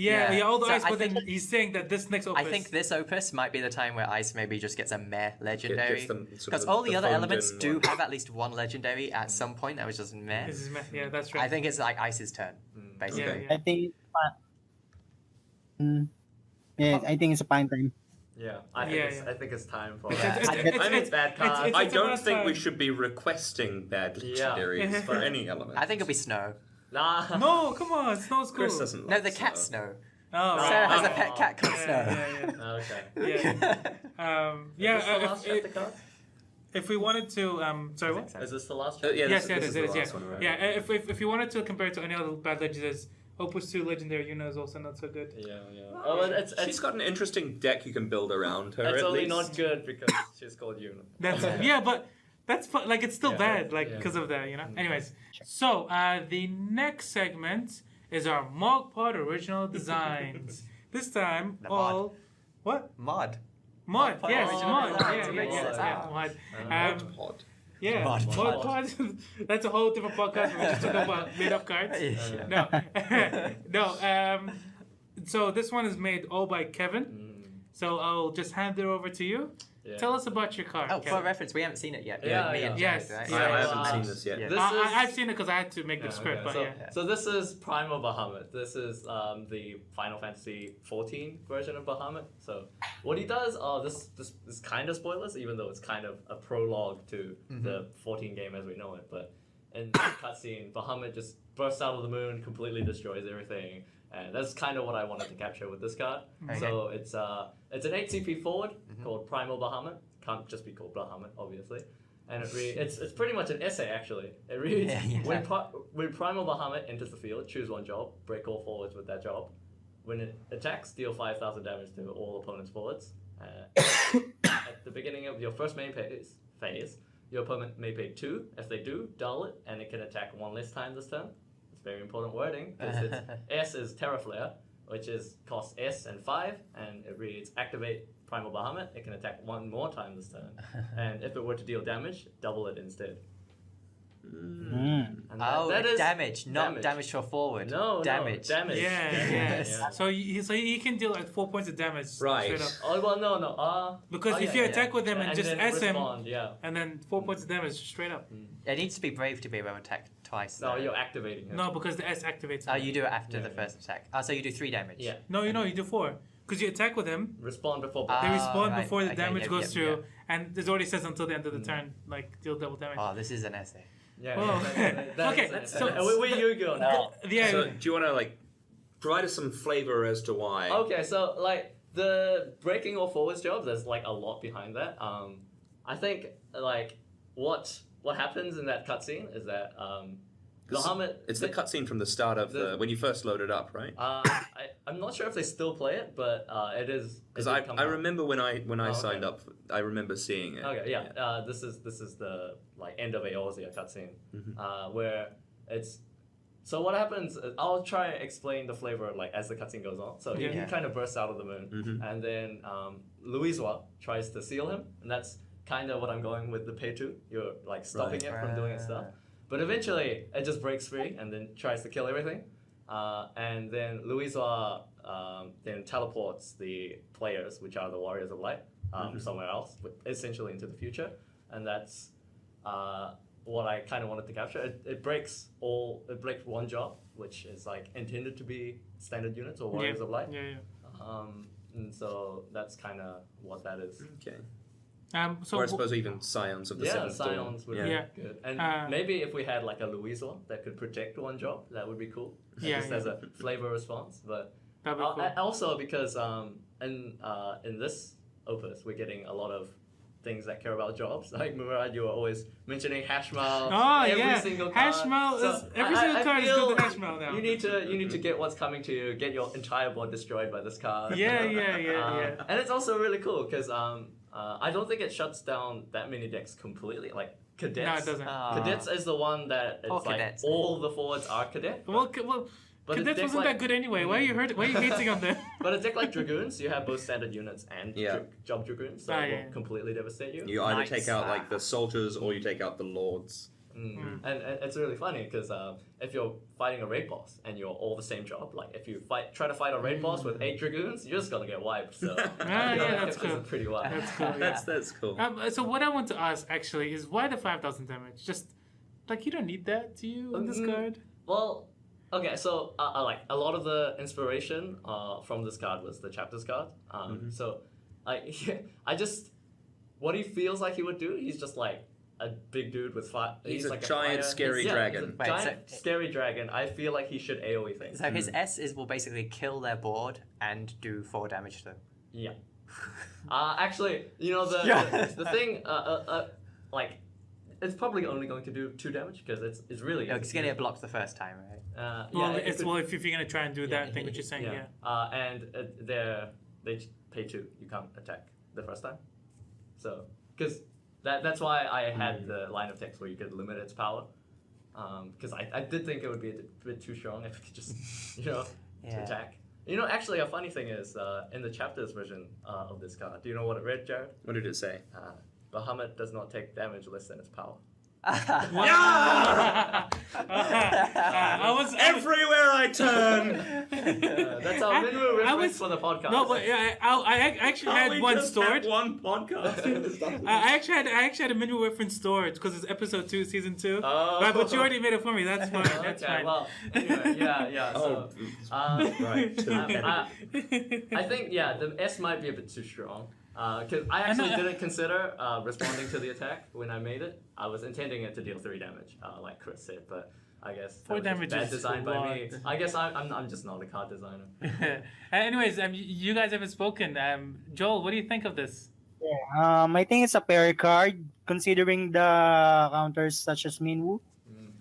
Yeah, all the So Ice, I but then think- he's saying that this next Opus. I think this Opus might be the time where Ice maybe just gets a meh legendary. Gets them sort of Because all the other phoned elements in do one. have at least one legendary at some point that was just meh. This is yeah, that's right. I think it's like Ice's turn, basically. Yeah, Okay. yeah. I think. Yeah, I think it's a fine time. Yeah. I think it's time for It's- that. it's- I mean, bad cards. it's- I it's don't about think we time. should be requesting bad Yeah. legendaries for any element. I think it'll be Snow. Nah. No, come on, Snow's cool. Chris doesn't No, like the cat Snow. Snow. Oh, right. Sarah has a Oh, pet cat called Snow. Yeah. Is this the last If, chapter card? if we wanted to, sorry, what? Is this the last Yeah, chapter? Yes, this it is is, the yeah. last one, right? Yeah, if you wanted to compare it to any other bad legendaries, Opus 2 Legendary Yuna is also not so good. Yeah. Oh, well, She's got an interesting deck you can build around her. it's at only least. not good because she's called Yuna. That's yeah, but that's like it's still Yeah, bad, like yeah. because of that, you know. Anyways, so the next segment is our MogPod Original Designs. This time, The all mod. what Mod. mod? MogPod Yes, Original mod. Designs, Yeah, it makes sense. mod. Mod. Yeah, MogPod. MogPod. That's a whole different podcast. We're just talking about made up cards. No, no. So this one is made all by Kevin. So I'll just hand it over to you. Yeah. Tell us about your card. Oh, Kevin. for reference, we haven't seen it yet. Yeah, Me yeah. and Yes, Jared, right? yeah. I haven't Uh, seen this yet. yeah. This I've is- seen it because I had to make the script, but so, yeah. so this is Primal Bahamut. This is the Final Fantasy 14 version of Bahamut. So what he does, this is kind of spoilers, even though it's kind of a prologue to the 14 game as we know it. But in the cutscene, Bahamut just bursts out of the moon, completely destroys everything, and that's kind of what I wanted to capture with this card. Okay. So it's an 8 CP forward called Primal Bahamut. Can't just be called Bahamut, obviously. And it's pretty much an essay, actually. It reads, Yeah. when Primal Bahamut enters the field, choose one job, break all forwards with that job. When it attacks, deal 5,000 damage to all opponents' forwards. At the beginning of your first main phase, your opponent may pay 2. If they do, dull it, and it can attack 1 less time this turn. It's very important wording, because S is Terra Flare, which is cost S and 5, and it reads, activate Primal Bahamut, it can attack 1 more time this turn. And if it were to deal damage, double it instead. And Oh, that is damage, not damage to a forward. No, damage. No, damage. Yeah, Yes. yeah. So he can deal like 4 points of damage Right. straight up. Oh, well, no. Because oh, if yeah, you attack with him and just then S him, respond, yeah. and then 4 points of damage straight up. It needs to be brave to be able to attack twice. No, though. you're activating him. No, because the S activates Oh, him. you do it after the Yeah. first attack. Oh, so you do 3 damage. Yeah. No, you do 4. Because you attack with him, Respond before they Ah, respawn right. before the Okay, damage yep, goes yep, through, yep. and it already says until the end of the turn, like deal double damage. Oh, this is an essay. Yeah. Well, okay, That's so- where you go now. Yeah, So, do you want to provide us some flavor as to why? Okay, so the breaking all forwards job, there's a lot behind that. I think what happens in that cutscene is that Bahamut. It's the cutscene from the start of when you first load it up, right? I'm not sure if they still play it, but it is. Because it did come I out. remember when I okay. signed up, I remember seeing it. Okay, yeah. This is the end of Eorzea cutscene, where it's. So what happens? I'll try and explain the flavor as the cutscene goes on. So he Yeah. kind of bursts out of the moon, and then Louisoix tries to seal him, and that's kind of what I'm going with the pay to. You're stopping it from doing its stuff, but eventually it just breaks free and then tries to kill everything, and then Louisoix then teleports the players, which are the Warriors of Light, somewhere else, essentially into the future, and that's. What I kind of wanted to capture. It breaks one job, which is intended to be standard units or Warriors of Light. Yeah. And so that's kind of what that is. Okay. So or I suppose even Scions of the Yeah, Seventh Dawn. Scions would Yeah. be Yeah. good. And maybe if we had like a Louise one that could protect one job, that would be cool. Yeah, Just as a flavor response. But that'd be cool. also because in this opus we're getting a lot of things that care about jobs. Like Murad, you were always mentioning Hashmal. Oh every yeah, single card. Hashmal So is every single card is feel good to Hashmal now. You need to get what's coming to you. Get your entire board destroyed by this card. Yeah. And it's also really cool because I don't think it shuts down that many decks completely. Like Cadets. No, it doesn't. Cadets is the one that it's All like cadets. all the forwards are cadet. Well, But a Cadets deck wasn't like- that good anyway. Why are you hating on them? But a deck like Dragoons, you have both standard units and Yeah. job Dragoons, so Ah, it will yeah. completely devastate you. You either Knights. take out like the soldiers or you take out the lords. And it's really funny because if you're fighting a raid boss and you're all the same job, like if you try to fight a raid boss with 8 Dragoons, you're just gonna get wiped. So That's it's cool. pretty wild. That's cool. Yeah. That's cool. So what I want to ask actually is why the 5,000 damage? Just like you don't need that, do you? On this card? Well, okay, so like a lot of the inspiration from this card was the chapters card. So I just what he feels like he would do. He's just like a big dude with fire. He's a like giant, fire- scary he's dragon. a giant, Wait, so- scary dragon. I feel like he should AoE things. So his S will basically kill their board and do 4 damage to them. Yeah. Actually, you know the thing. Like, it's probably only going to do 2 damage because it's really. No, it's gonna get blocked the first time, right? Well, it it's could- well if you're gonna try and do that thing, which you're saying, yeah. And they pay 2. You can't attack the first time. So, because that's why I had the line of text where you could limit its power. Because I did think it would be a bit too strong if it could just, to Yeah. attack. You know, actually, a funny thing is, in the chapters version of this card, do you know what it read, Jared? What did it say? Bahamut does not take damage less than its power. I was Everywhere I turn! That's our Minwu reference was- for the podcast. No, but I actually Can't had we one just stored. have one podcast. I actually had a menu reference stored because it's episode 2, season 2. Oh. Right, but you already made it for me. That's fine. That's Okay, fine. well, anyway, yeah. Oh, So, right. To I think the S might be a bit too strong. Because I actually didn't consider responding to the attack when I made it. I was intending it to deal 3 damage, like Chris said, but I guess 4 that was just damage bad is design a by me. lot. I guess I'm just not a card designer. Anyways, you guys haven't spoken. Joel, what do you think of this? I think it's a pair card considering the counters such as Minwoo.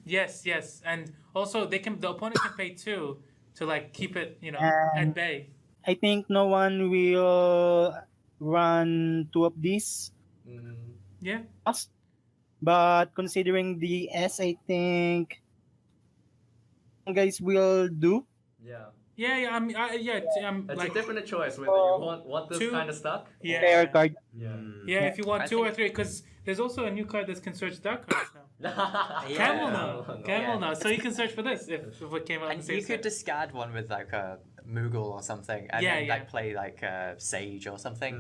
Yes, and also the opponent can pay 2 to like keep it, at bay. I think no one will run 2 of these. Yeah. But considering the S, I think guys will do. Yeah. Yeah. It's like a definite choice whether you want this 2 kind of stuck. yeah. Pair card. Yeah, if you want I 2 or think- 3, because there's also a new card that can search dark cards now. Yeah. Camel Yeah. now, so you can search for this if it came out. And the same you could set. discard one with like a Moogle or something, and Yeah, then yeah. like play like Sage or something,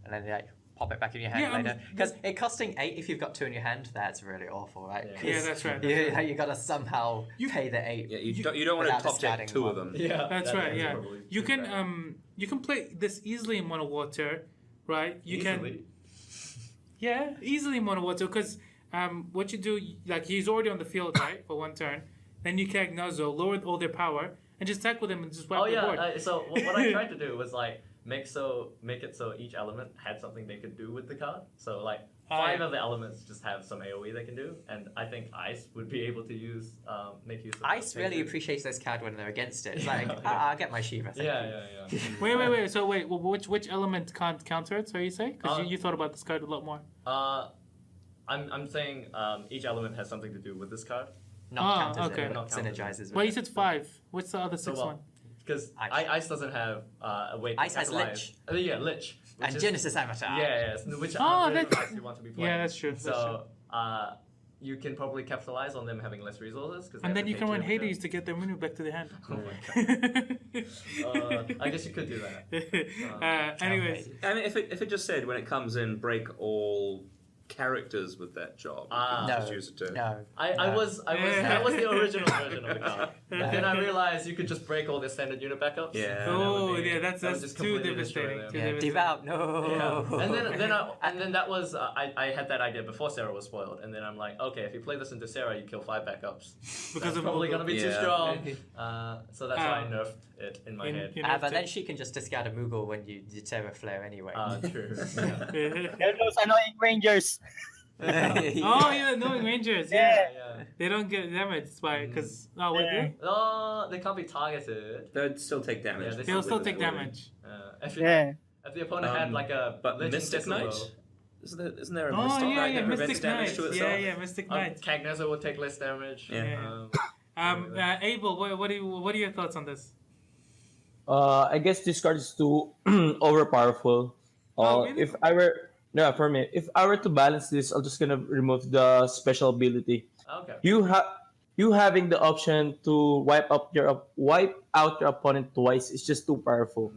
and then like pop it back in your hand Yeah, later. Because it costing 8 if you've got 2 in your hand, that's really awful, right? Yeah. 'Cause Yeah, that's right. You gotta somehow pay the 8. Yeah, you don't want to Without top deck discarding 2 of one. them. Yeah, That's right. Yeah, probably you too can bad. you can play this easily in mono water, right? You can easily in mono water because what you do, like he's already on the field, right, for 1 turn. Then you can Nozo, lower all their power, and just attack with them and just wipe Oh the board. yeah. So what I tried to do was like make it so each element had something they could do with the card. So like 5 yeah. of the elements just have some AOE they can do, and I think Ice would be able to make use of. Ice those really things. appreciates this card when they're against it. It's like, Yeah. I'll get my Shiva. thank Yeah, you." yeah. Wait. So well, which element can't counter it? So you say? Because Uh, you thought about this card a lot more. I'm saying each element has something to do with this card. Not counters okay. it, Not but counters it. synergizes with Well, you it. said 5. What's the other 6 well, one? Because Ice. Ice doesn't have a way to Ice has capitalize. Lich. Yeah, Lich. which And is- Genesis Avatar. Yeah, which Oh, version of that's- Ice you want to be playing. Yeah, that's true. That's true. So you can probably capitalize on them having less resources. 'Cause they And have then to you pay can 2 run every turn. Hades to get their menu back to the hand. Oh my god. I guess you could do that. Anyways, I mean, if it just said when it comes in, break all characters with that job. Ah. You could just use it to. No. I was that was the original version of the card. Then I realized you could just break all the standard unit backups. Yeah. Oh, that yeah, would that's just too completely destroy devastating. them. Too Yeah, devastating. devout. No. Yeah. And then that was I had that idea before Sarah was spoiled, and then I'm like, okay, if you play this into Sarah, you kill 5 backups. Because That's of probably Moogle. gonna be too Yeah. strong. So that's why I Um, nerfed it in my head. You know, But then she can just discard a Moogle when you Terra Flare anyway. True. Yeah. They're those annoying rangers. Oh yeah, knowing Rangers. Yeah. Yeah, Yeah. they don't get damaged by because oh wait, Yeah. Oh, they can't be targeted. They'd still take damage. Yeah, they'll still with take the wording. damage. Yeah. If the opponent had like a But Legend Mystic Cecil, Knight? though, Isn't there a Oh Mystic yeah, Knight yeah, that prevents Mystic damage Knight. to itself? Yeah, Mystic Knight. Cagnezza will take less damage. Yeah. Abel, what are your thoughts on this? I guess this card is too overpowerful. Oh, really? If I were for me, if I were to balance this, I'm just gonna remove the special ability. Okay. You having the option to wipe out your opponent twice is just too powerful.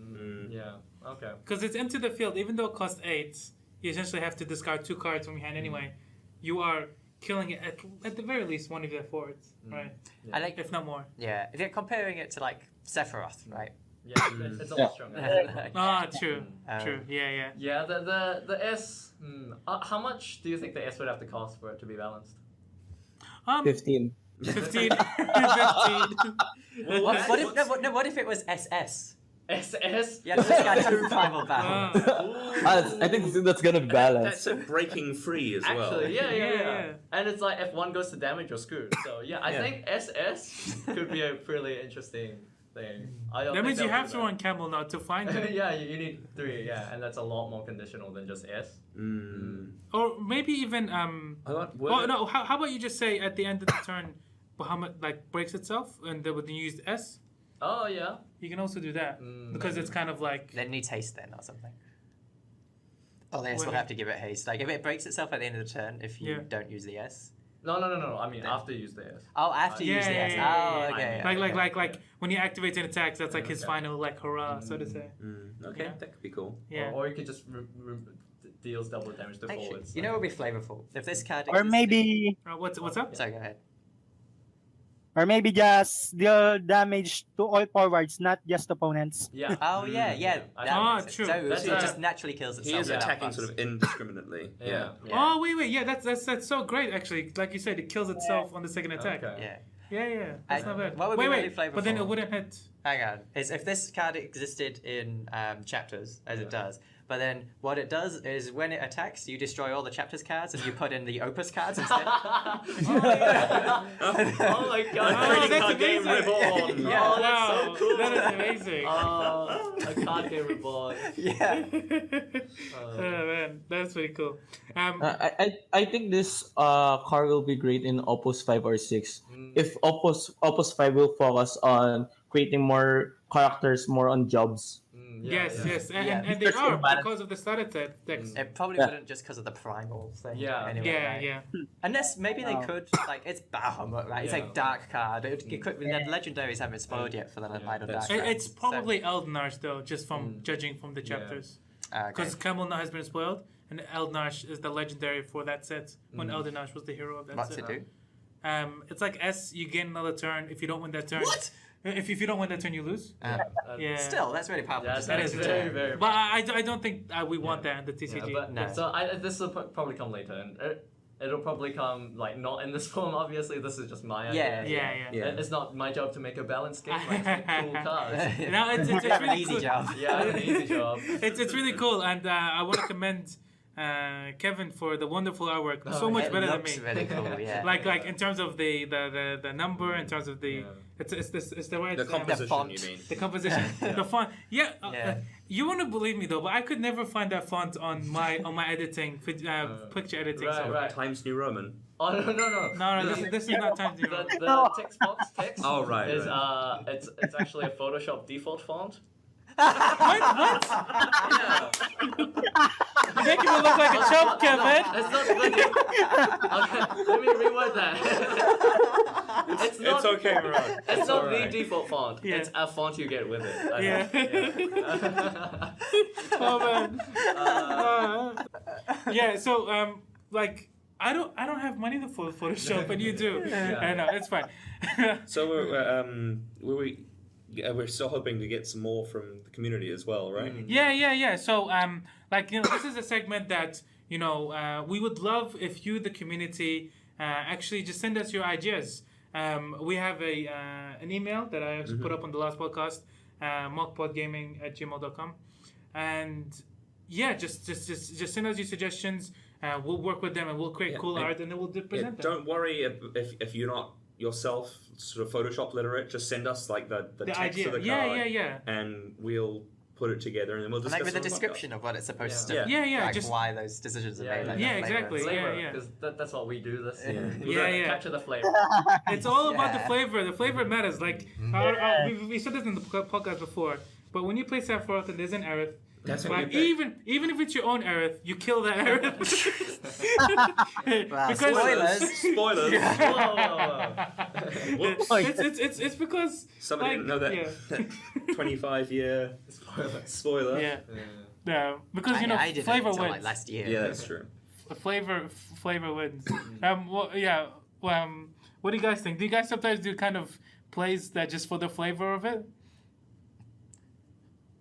Yeah. Okay. Because it's into the field, even though it costs 8, you essentially have to discard 2 cards from your hand anyway. You are killing it at the very least one of their forwards, right? I like If not more. Yeah, if you're comparing it to like Sephiroth, right? Yeah, it's a lot stronger. Ah, true, Um, true. Yeah. Yeah, the S. How much do you think the S would have to cost for it to be balanced? 15. 15. 15. What if it was SS? SS. Yeah, this guy two primal battles. Ah. I think that's gonna be balanced. That's a breaking free as well. Actually, yeah. Yeah. And it's like if one goes to damage, you're screwed. So yeah, I think SS could be a really interesting thing. That means you have to run Camel now to find it. Yeah, you need 3. Yeah, and that's a lot more conditional than just S. Or maybe even No. how about you just say at the end of the turn Bahamut like breaks itself and then would you use S? Oh yeah. You can also do that. Because it's kind of like Then needs haste then or something. Oh, the S will Wait. have to give it haste. Like if it breaks itself at the end of the turn, if you Yeah. don't use the S. No. I mean, after you use the S. Oh, after you use the S. Oh, okay. like when you activate an attack, that's like his final like hurrah, so to say. Okay, Yeah. that could be cool. Yeah. Or you could just deals double damage to Actually, forwards. you know what would be flavorful? If this card Or existed- maybe What's up? Sorry, go ahead. just deal damage to all forwards, not just opponents. Yeah. Oh, yeah. I that think makes true. sense. So, That's it a- just naturally kills He itself. is Yeah. attacking sort of indiscriminately. Yeah. Oh wait, yeah, that's so great actually. Like you said, it kills itself on the second attack. Okay. Yeah. Yeah, that's not bad. What would be wait, really but then it flavorful? wouldn't hit. Hang on. Is if this card existed in chapters, as it does, but then what it does is when it attacks, you destroy all the chapters cards and you put in the opus cards instead. Oh my god! Oh, Trading that's card game amazing. reborn. Yeah. Oh, that's so cool. That is amazing. A card game reborn. Yeah. Oh man, that's pretty cool. I think this card will be great in Opus 5 or 6. If Opus 5 will focus on creating more characters, more on jobs. Yes, and, Yeah. and they are because of the starter decks. It probably Yeah. wouldn't just because of the primal thing. Yeah. Anyway, Yeah, right? yeah. Unless maybe they Wow. could, like, it's Bahamut, right? It's Yeah. like dark card. The legendaries haven't spoiled yet for the Idle That's Dark. true. It's probably Eldnarsh though, just from judging from the chapters. Okay. Because Camel now has been spoiled, and Eldnarsh is the legendary for that set. When Eldnarsh was the hero of that What's set. it do? It's like S. You gain another turn. If you don't win that turn, What? If you don't win that turn, you lose. Yeah. Still, that's really powerful. Yeah, Just that that's is very, very. But I don't think we want that in the TCG. Yeah, but No. so this will probably come later, and it'll probably come like not in this form. Obviously, this is just my idea. yeah. Yeah. It's not my job to make a balanced game. Like cool cards. No, it's An really easy cool. job. Yeah, an easy job. It's really cool, and I want to commend Kevin for the wonderful artwork. So much It better than looks me. really cool, yeah. Like in terms of the number, in terms of the it's the right The composition, font. you mean? the composition, the font. Yeah, Yeah. You wouldn't believe me though, but I could never find that font on my editing, picture editing. Right, software. right. Times New Roman. Oh no. No, this is not Times New Roman. The text box text. Oh, right, Is right. it's actually a Photoshop default font. What? Yeah. You're making me look like a chump, Kevin. It's not. Okay, let me reword that. It's not. It's okay, Ron. It's not alright. the default font. Yeah. It's a font you get with it. I Yeah. know. Oh man. Yeah. So like I don't have money to Photoshop, and you do. Yeah. I know it's fine. So we're still hoping to get some more from the community as well, right? Yeah. So, like, this is a segment that, we would love if you, the community, actually just send us your ideas. We have an email that I actually put up on the last podcast, mogpodgaming@gmail.com. And yeah, just send us your suggestions. We'll work with them and we'll create cool art and then we'll present them. Don't worry if you're not yourself sort of Photoshop literate. Just send us like the text idea. of the card, and we'll put it together and then we'll discuss Like with a it on the description of what it's supposed to. Yeah, Like just why those decisions are made. Like Yeah, the flavor. exactly. Flavor, yeah. because that's what we do. This. Yeah. Capture the flavor. It's all about the Yeah. flavor. The flavor matters. Like we said this in the podcast before, but when you play Sephiroth and there's an Aerith, That's what like, you pick. even if it's your own Aerith, you kill that Aerith. Wow, Because spoilers. Spoilers. Whoa. Whoops. it's because Somebody didn't know that. Yeah. 25-year spoiler. Yeah. No, because I didn't flavor until wins. like last year. Yeah, that's true. Flavor wins. What do you guys think? Do you guys sometimes do kind of plays that just for the flavor of it?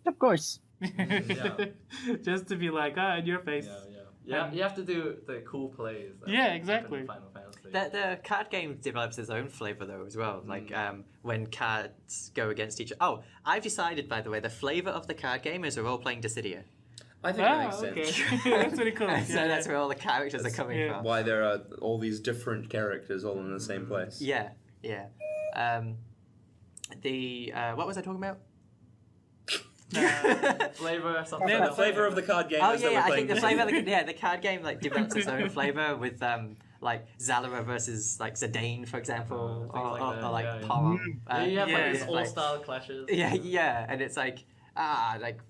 Of course. Just to be like, in your face. Yeah, you have to do the cool plays. that Yeah, happen exactly. in Final Fantasy. The card game develops its own flavor though as well. Like when cards go against each other. Oh, I've decided by the way the flavor of the card game is a role playing Dissidia. I think that makes sense. Okay. That's pretty cool. So that's where all the characters are coming yeah. from. Why there are all these different characters all in the same place. Yeah. What was I talking about? Flavor, something. Yeah, The else. flavor of the card game Oh is that yeah, we're I playing think the flavor. Dissidia. The card game like develops its own flavor with like Zalara versus like Zidane, for example, Things like that, or like yeah. Porom. You have like these yeah. all-style clashes. Yeah, and it's like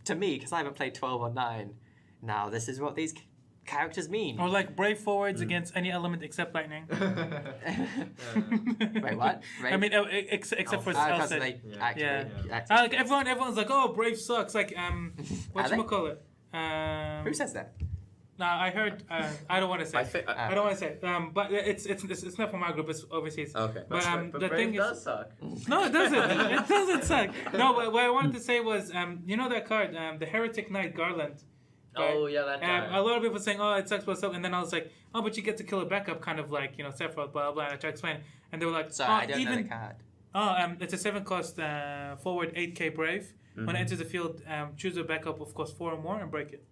to me because I haven't played 12 or 9. Now this is what these characters mean. Or like brave forwards against any element except lightning. Wait, what? I mean, except for Because Elsa. they Yeah. actually. Yeah. actually Like everyone's like, oh, brave sucks. Like what Are they? you call it? Who says that? Nah, I heard. I don't want to say. I I don't want to say. But it's not from our group. It's overseas. Okay. But But the Brave thing does is, suck. no, it doesn't. It doesn't suck. No, but what I wanted to say was, you know that card, the Heretic Knight Garland. Oh yeah, that guy. A lot of people saying, oh, it sucks, what's up? And then I was like, oh, but you get to kill a backup, kind of like, Sephiroth, blah, blah, and I tried to explain. And they were like, Sorry, oh, I don't know the card. it's a 7-cost forward 8k Brave. When it enters the field, choose a backup of cost 4 or more and break it.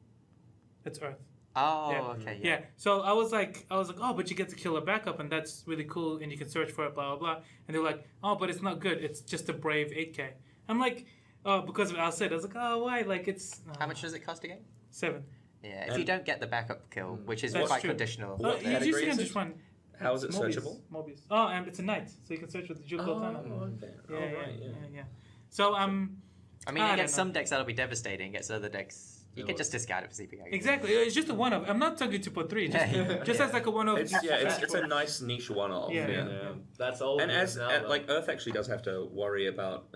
It's Earth. Oh, Yeah. okay. Yeah. So I was like, oh, but you get to kill a backup, and that's really cool, and you can search for it, blah, blah, blah. And they're like, oh, but it's not good. It's just a Brave 8k. I'm like, oh, because of Alcid. I was like, oh, why? Like, it's... How much does it cost again? 7. Yeah, if And- you don't get the backup kill, which is That's quite true. conditional. What You category usually is can it? just run... How is it Mobius. searchable? Mobius. Oh, it's a knight, so you can search with the Duke Cortana. okay. Yeah, Alright, yeah. So, I mean, I you don't get know. some decks that'll be devastating, against other decks, you can just discard it for CPK. exactly. It's just a one-off. I'm not talking to put 3. Just as like a one-off. It's a nice niche one-off. Yeah. Yeah. That's all. And it is now, though. like Earth actually does have to worry about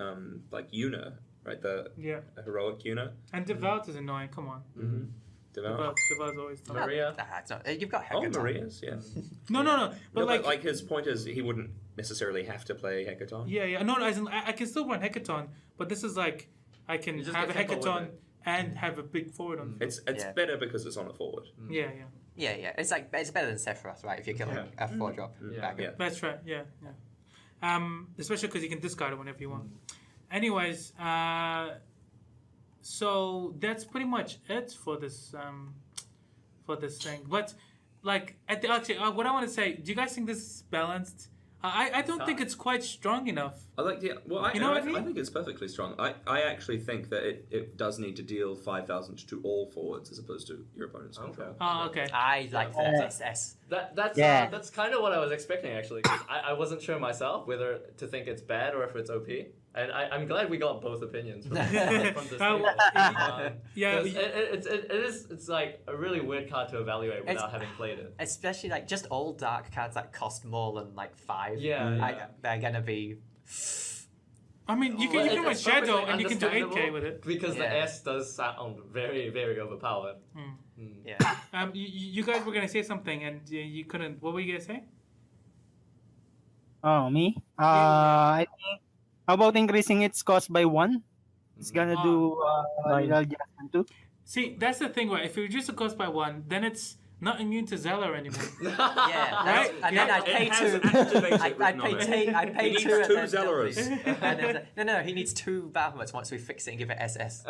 like Yuna, right? The Yeah. heroic Yuna. And Devout is annoying. Come on. Mm-hmm. Devout's always tough. Maria. It's not, you've got Oh, Hecaton. Maria's, yeah. No. No, But like his point is he wouldn't necessarily have to play Hecaton. Yeah. No, as in, I can still run Hecaton, but this is like I can You just have a get tempo with Hecaton it. and have a big forward on. It's Yeah. better because it's on a forward. Yeah. Yeah. It's better than Sephiroth, right? If you're killing a 4-drop Yeah. backup. Yeah. That's right. Yeah. Especially because you can discard it whenever you want. Anyways, so that's pretty much it for this thing. But like what I want to say, do you guys think this is balanced? I don't think it's quite strong enough. I like the You know what I mean? I think it's perfectly strong. I actually think that it does need to deal 5,000 to all forwards as opposed to your opponent's control. Oh, okay. I like Yeah. that. That's That's kind of what I was expecting actually. 'Cause I wasn't sure myself whether to think it's bad or if it's OP, and I'm glad we got both opinions from this table. Yeah. 'Cause it's like a really weird card to evaluate without It's- having played it. especially like just all dark cards that cost more than like 5. Yeah, they're gonna be I mean, you can run It's Shadow perfectly and you can do 8K understandable with it. because the Yeah. S does sound very, very overpowered. Yeah. You guys were gonna say something and you couldn't. What were you gonna say? Oh, me? Yeah. I think, how about increasing its cost by 1? It's gonna Ah. do Nine. little adjustment too. See, that's the thing, right? If you reduce the cost by 1, then it's not immune to Zeller anymore. Yeah, Right? and then Yeah. I'd pay It has two. activated I'd written pay on it. I'd pay He needs two. and two then double Zellers. it. And then no, he needs 2 Bahamut's once we fix it and give it SS.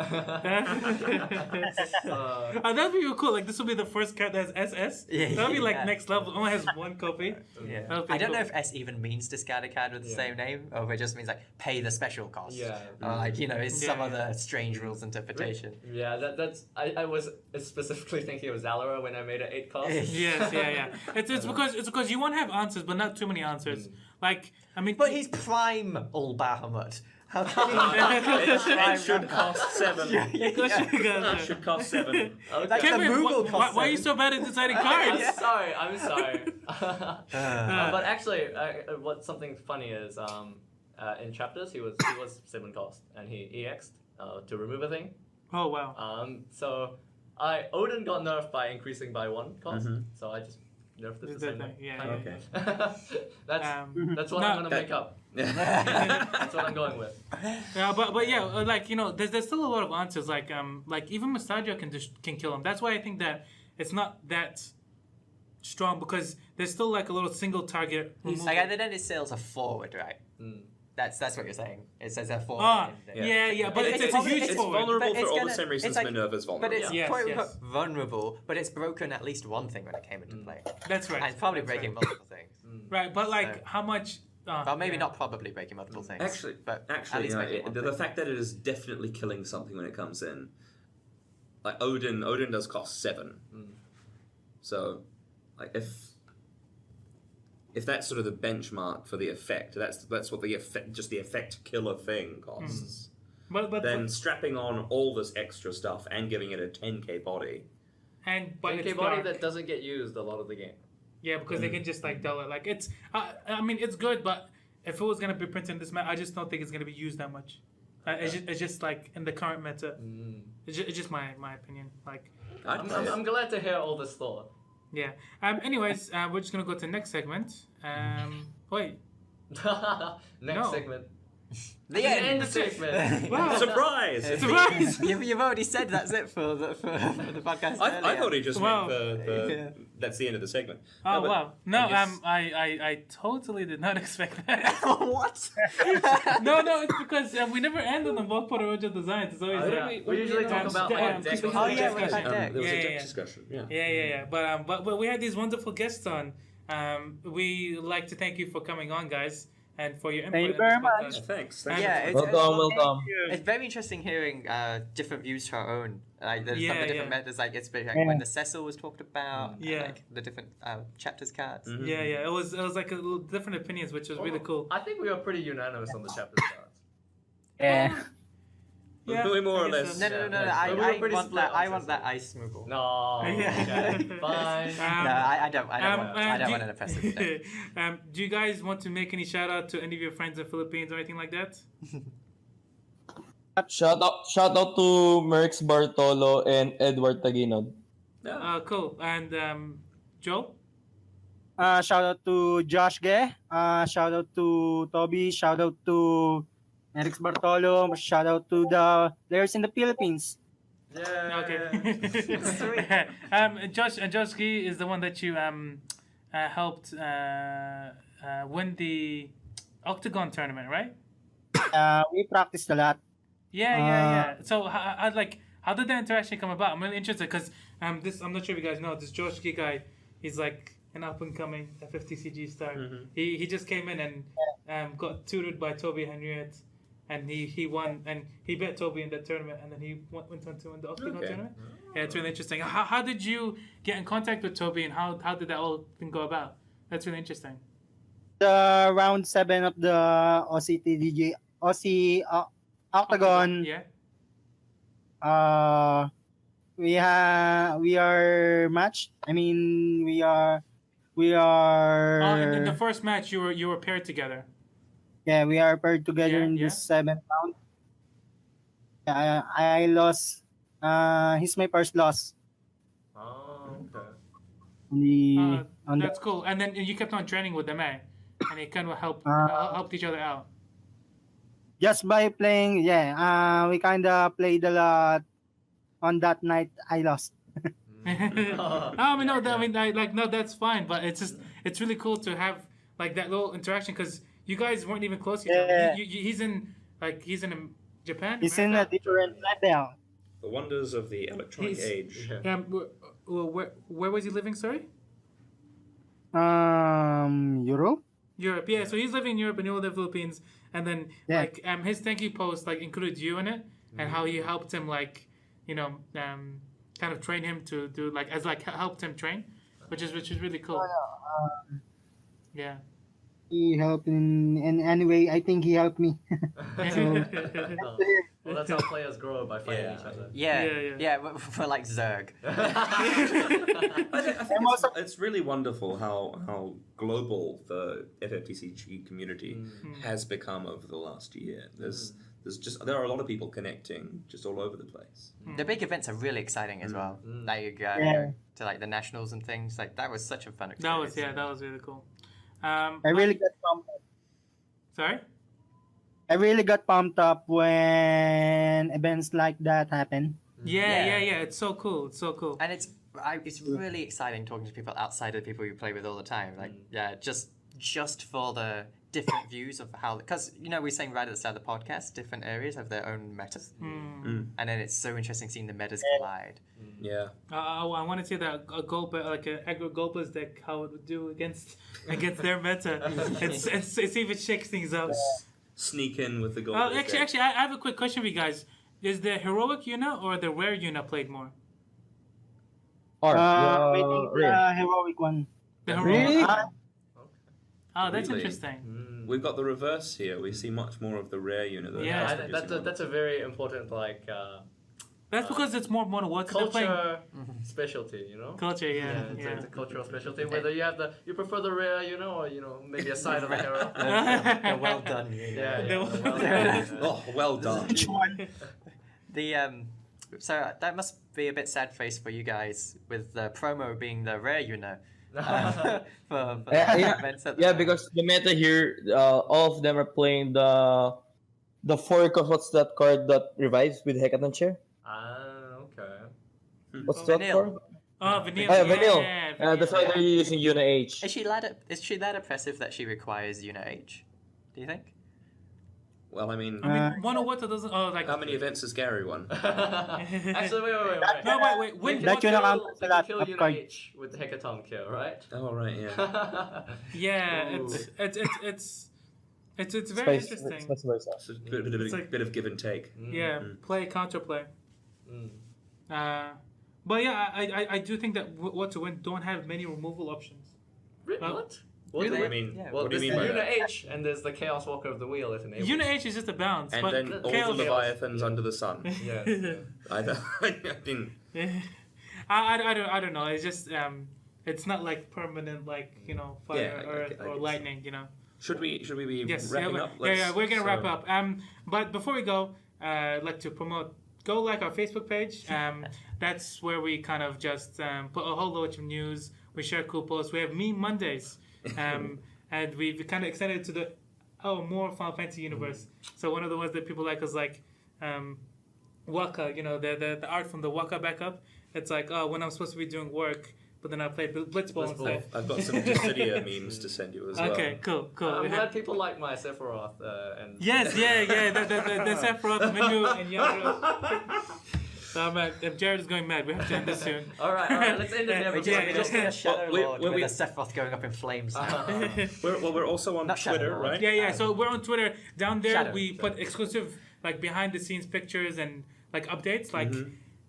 That'd be real cool. Like this will be the first card that has SS. Yeah, That'd be like yeah. next level. Only has 1 copy. Yeah. That'd be I don't know cool. if S even means discard a card with the Yeah. same name, or if it just means like pay the special cost. Yeah. Or like, you know, it's Yeah, some yeah. other strange rules interpretation. Yeah, that's. I was specifically thinking of Zalora when I made it 8 cost. Yes, yeah. It's because you won't have answers, but not too many answers. Like I mean, But he's prime all Bahamut. How can he It should cost 7. yeah. It should cost 7. Okay. That's the Kevin, Moogle why cost are you 7. so bad at deciding cards? I'm sorry. But actually, what something funny is, in chapters he was 7 cost, and he EX'd to remove a thing. Oh wow. So Odin got nerfed by increasing by 1 cost, so I just nerfed it the same way. Yeah. Okay. That's what no, I'm gonna make up. That's what I'm going with. Yeah, but yeah, like you know, there's still a lot of answers. Like even Mustadio can kill him. That's why I think that it's not that strong because there's still like a little single target. Like removal. at the end, it sails a forward, right? That's what you're saying. It says a forward. Ah, in there. yeah, but it's a probably- huge It's forward. vulnerable But it's for all gonna- the same reasons it's like- Minerva's vulnerable. But it's Yes, quote yes. unquote vulnerable, but it's broken at least one thing when it came into play. That's right. And it's probably That's breaking right. multiple things. Right, but like So- how much? Well, maybe yeah. not probably breaking multiple things. Actually, but at actually, least breaking one the thing. fact that it is definitely killing something when it comes in, like Odin does cost 7. So, like if that's sort of the benchmark for the effect, that's what the effect, just the effect killer thing costs. But Then strapping on all this extra stuff and giving it a 10k body. but 10k it's body dark. that doesn't get used a lot of the game. Yeah, because they can just like dull it. Like it's, I mean, it's good, but if it was gonna be printed in this meta, I just don't think it's gonna be used that much. It's just like in the current meta. It's just my opinion. Like, I'm glad to hear all this thought. yeah. Anyways, we're just gonna go to the next segment. Wait. Next No. segment. The End end. the segment. Wow. Surprise! Surprise! You've already said that's it for the podcast. I earlier. thought he just Wow. meant the Yeah. that's the end of the segment. Oh but wow! No, I guess- I totally did not expect that. What? no, it's because we never end on the MogPod Original Designs. It's always Yeah. We usually talk about like a deck. Oh, yeah, we discussion. had deck. There was Yeah, a deck yeah. discussion. Yeah. Yeah. But we had these wonderful guests on. We like to thank you for coming on, guys, and for your input. Thank you in very this much. podcast. Thanks. And- Yeah, Welcome. It's very interesting hearing different views to our own. Like from Yeah, the different yeah. methods, like it's been like Yeah. when the Cecil was talked about, and, Yeah. like the different chapters cards. Mhm. Yeah. It was like a little different opinions, which was really cool. I think we were pretty unanimous on the chapter cards. Yeah. Yeah, We more I or guess less. so. No. Yeah. I, But we were I pretty want split that. on I want Cecil. that ice Moogle. No. Yeah. Okay. Fine. No, I don't. I don't. Want, I don't do want an oppressive deck. do you guys want to make any shout out to any of your friends in the Philippines or anything like that? Shout out to Merx Bartolo and Edward Taginod. Cool. And Joe? Shout out to Josh Ge. Shout out to Toby. Shout out to Eric Bartolo. Shout out to the players in the Philippines. Yeah. Okay. Josh Gee is the one that you helped win the Octagon tournament, right? We practiced a lot. Yeah. So how did the interaction come about? I'm really interested because I'm not sure if you guys know this Josh Gee guy. He's like an up and coming 50 CG star. He just came in and got tutored by Toby Henriette. And he won, and he bet Toby in that tournament, and then he went on to win the Octagon tournament. Yeah, it's really interesting. How did you get in contact with Toby, and how did that all thing go about? That's really interesting. The round 7 of the Aussie Octagon. Yeah. We are matched. I mean, we are. In the first match, you were paired together. Yeah, we are paired together Yeah, in yeah. this 7th round. I lost. He's my first loss Oh, okay. on the on the That's cool. And then you kept on training with them, eh? And it kind of helped each other out. just by playing. Yeah, we kind of played a lot. On that night, I lost. I mean, no, I mean, no, that's fine. But it's really cool to have like that little interaction because you guys weren't even close to each other. Yeah. He's in Japan. He's in a America? different level. The wonders of the electronic He's- age. Yeah. Yeah. Where was he living? Sorry. Europe. Europe, yeah. So he's living in Europe and you live in the Philippines, and then Yeah. like his thank you post like included you in it and how you helped him like kind of train him to do like as like helped him train, which is really cool. Yeah. He helped in any way. I think he helped me. Well, that's how players grow by fighting Yeah. each other. Yeah, we're like Zerg. I think And also- it's really wonderful how global the FFTCG community has become over the last year. There are a lot of people connecting just all over the place. The big events are really exciting as well. Like you go Yeah. to like the nationals and things. Like that was such a fun That experience. was really cool. I really got pumped up. Sorry. I really got pumped up when events like that happen. Yeah. It's so cool. It's so cool. And it's really exciting talking to people outside of the people you play with all the time. Like just for the different views of how, because we were saying right at the start of the podcast, different areas have their own metas, and then it's so interesting seeing the metas collide. Yeah. I want to see that a Golpa, like a aggro Golpa's deck, how it would do against their meta. It's see if it shakes things up. Sneak in with the gold. Actually, I have a quick question for you guys. Is the heroic Yuna or the rare Yuna played more? Or I think real. the heroic one. The heroic. Really? Oh, that's Really? interesting. We've got the reverse here. We see much more of the rare unit. Than Yeah. the That's a very important That's because it's more mono. What's they're playing? culture specialty, Culture, yeah. It's a cultural specialty. Whether you prefer the rare, or maybe a side of a hero. They're well done. Oh, well done. Which one? So that must be a bit sad face for you guys with the promo being the rare for events at the Yeah, time. because the meta here, all of them are playing the four. What's that card that revives with Hecaton Chair? Okay. What's that Vanille. card? Oh, Vanille. Vanille. Yeah, That's why they're using Yuna H. Is she that oppressive that she requires Yuna H? Do you think? Well, I mean, I mean, mono water doesn't. Oh, like. how many events has Gary won? Actually, wait. No, wait. They When can That kill, Yuna counts they a can lot kill of Yuna cards. H with the Hecaton kill, right? Oh, right, yeah. Yeah, Ooh. it's very interesting. It's a It's like- bit of give and take. Yeah, play counter play. Mm. But yeah, I do think that what to win don't have many removal options. What? Really? I mean, Yeah. Well, what do you there's mean the by Yuna that? H, and there's the Chaos Walker of the Wheel it enables. Unit H is just a bounce, And but then all Chaos. the Leviathans under the sun. Yeah. Either. I mean, I don't know. It's just it's not like permanent like fire Yeah, I or guess lightning. should we be Yes, wrapping yeah, up? we're gonna wrap So- up. But before we go, I'd like to promote. Go like our Facebook page. That's where we kind of just put a whole load of news. We share cool posts. We have Meme Mondays, and we've kind of extended to the more Final Fantasy universe. So one of the ones that people like is like Waka. The art from the Waka backup. It's like when I'm supposed to be doing work, but then I play Blitzball instead. I've got some Dissidia memes to send you as well. Okay, cool. I'm glad people like my Sephiroth and Yes, yeah. The Sephiroth menu and Yandro. So I'm if Jared is going mad, we have to end this soon. All right, let's end it there. We before just, we we just go. need a Shadow we- Lord we- with a Sephiroth going up in flames. We're also on Not Shadow Twitter, Lord. right? Yeah. So we're on Twitter. Down there, Shadow. we put exclusive like behind the scenes pictures and like updates, like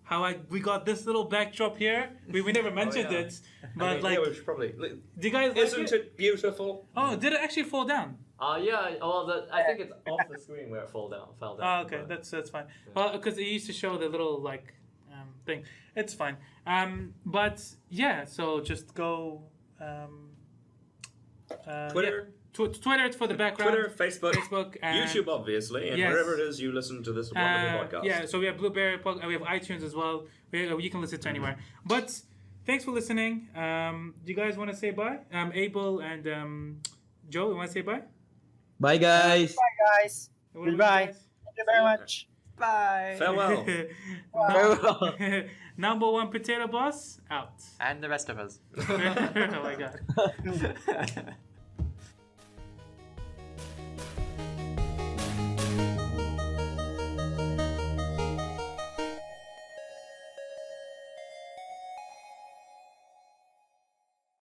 how we got this little backdrop here. We never mentioned yeah. it, but I mean, like, yeah, we should probably. do you guys like Isn't it beautiful? Oh, did it actually fall down? Yeah. Well, I think it's off the screen where it fell down. Oh, okay, but- that's fine. Well, because it used to show the little like thing. It's fine. But yeah, so just go. Twitter, Twitter for the background. Twitter, Facebook, and YouTube, obviously, and yes. wherever it is you listen to this wonderful podcast. Yeah, so we have Blueberry, we have iTunes as well. You can listen to anywhere. But thanks for listening. Do you guys want to say bye? Abel and Joe, you want to say bye? Bye, guys. Bye, guys. Goodbye. Thank you very much. Bye. Farewell. Farewell. Number one potato boss out. And the rest of us. Oh my god.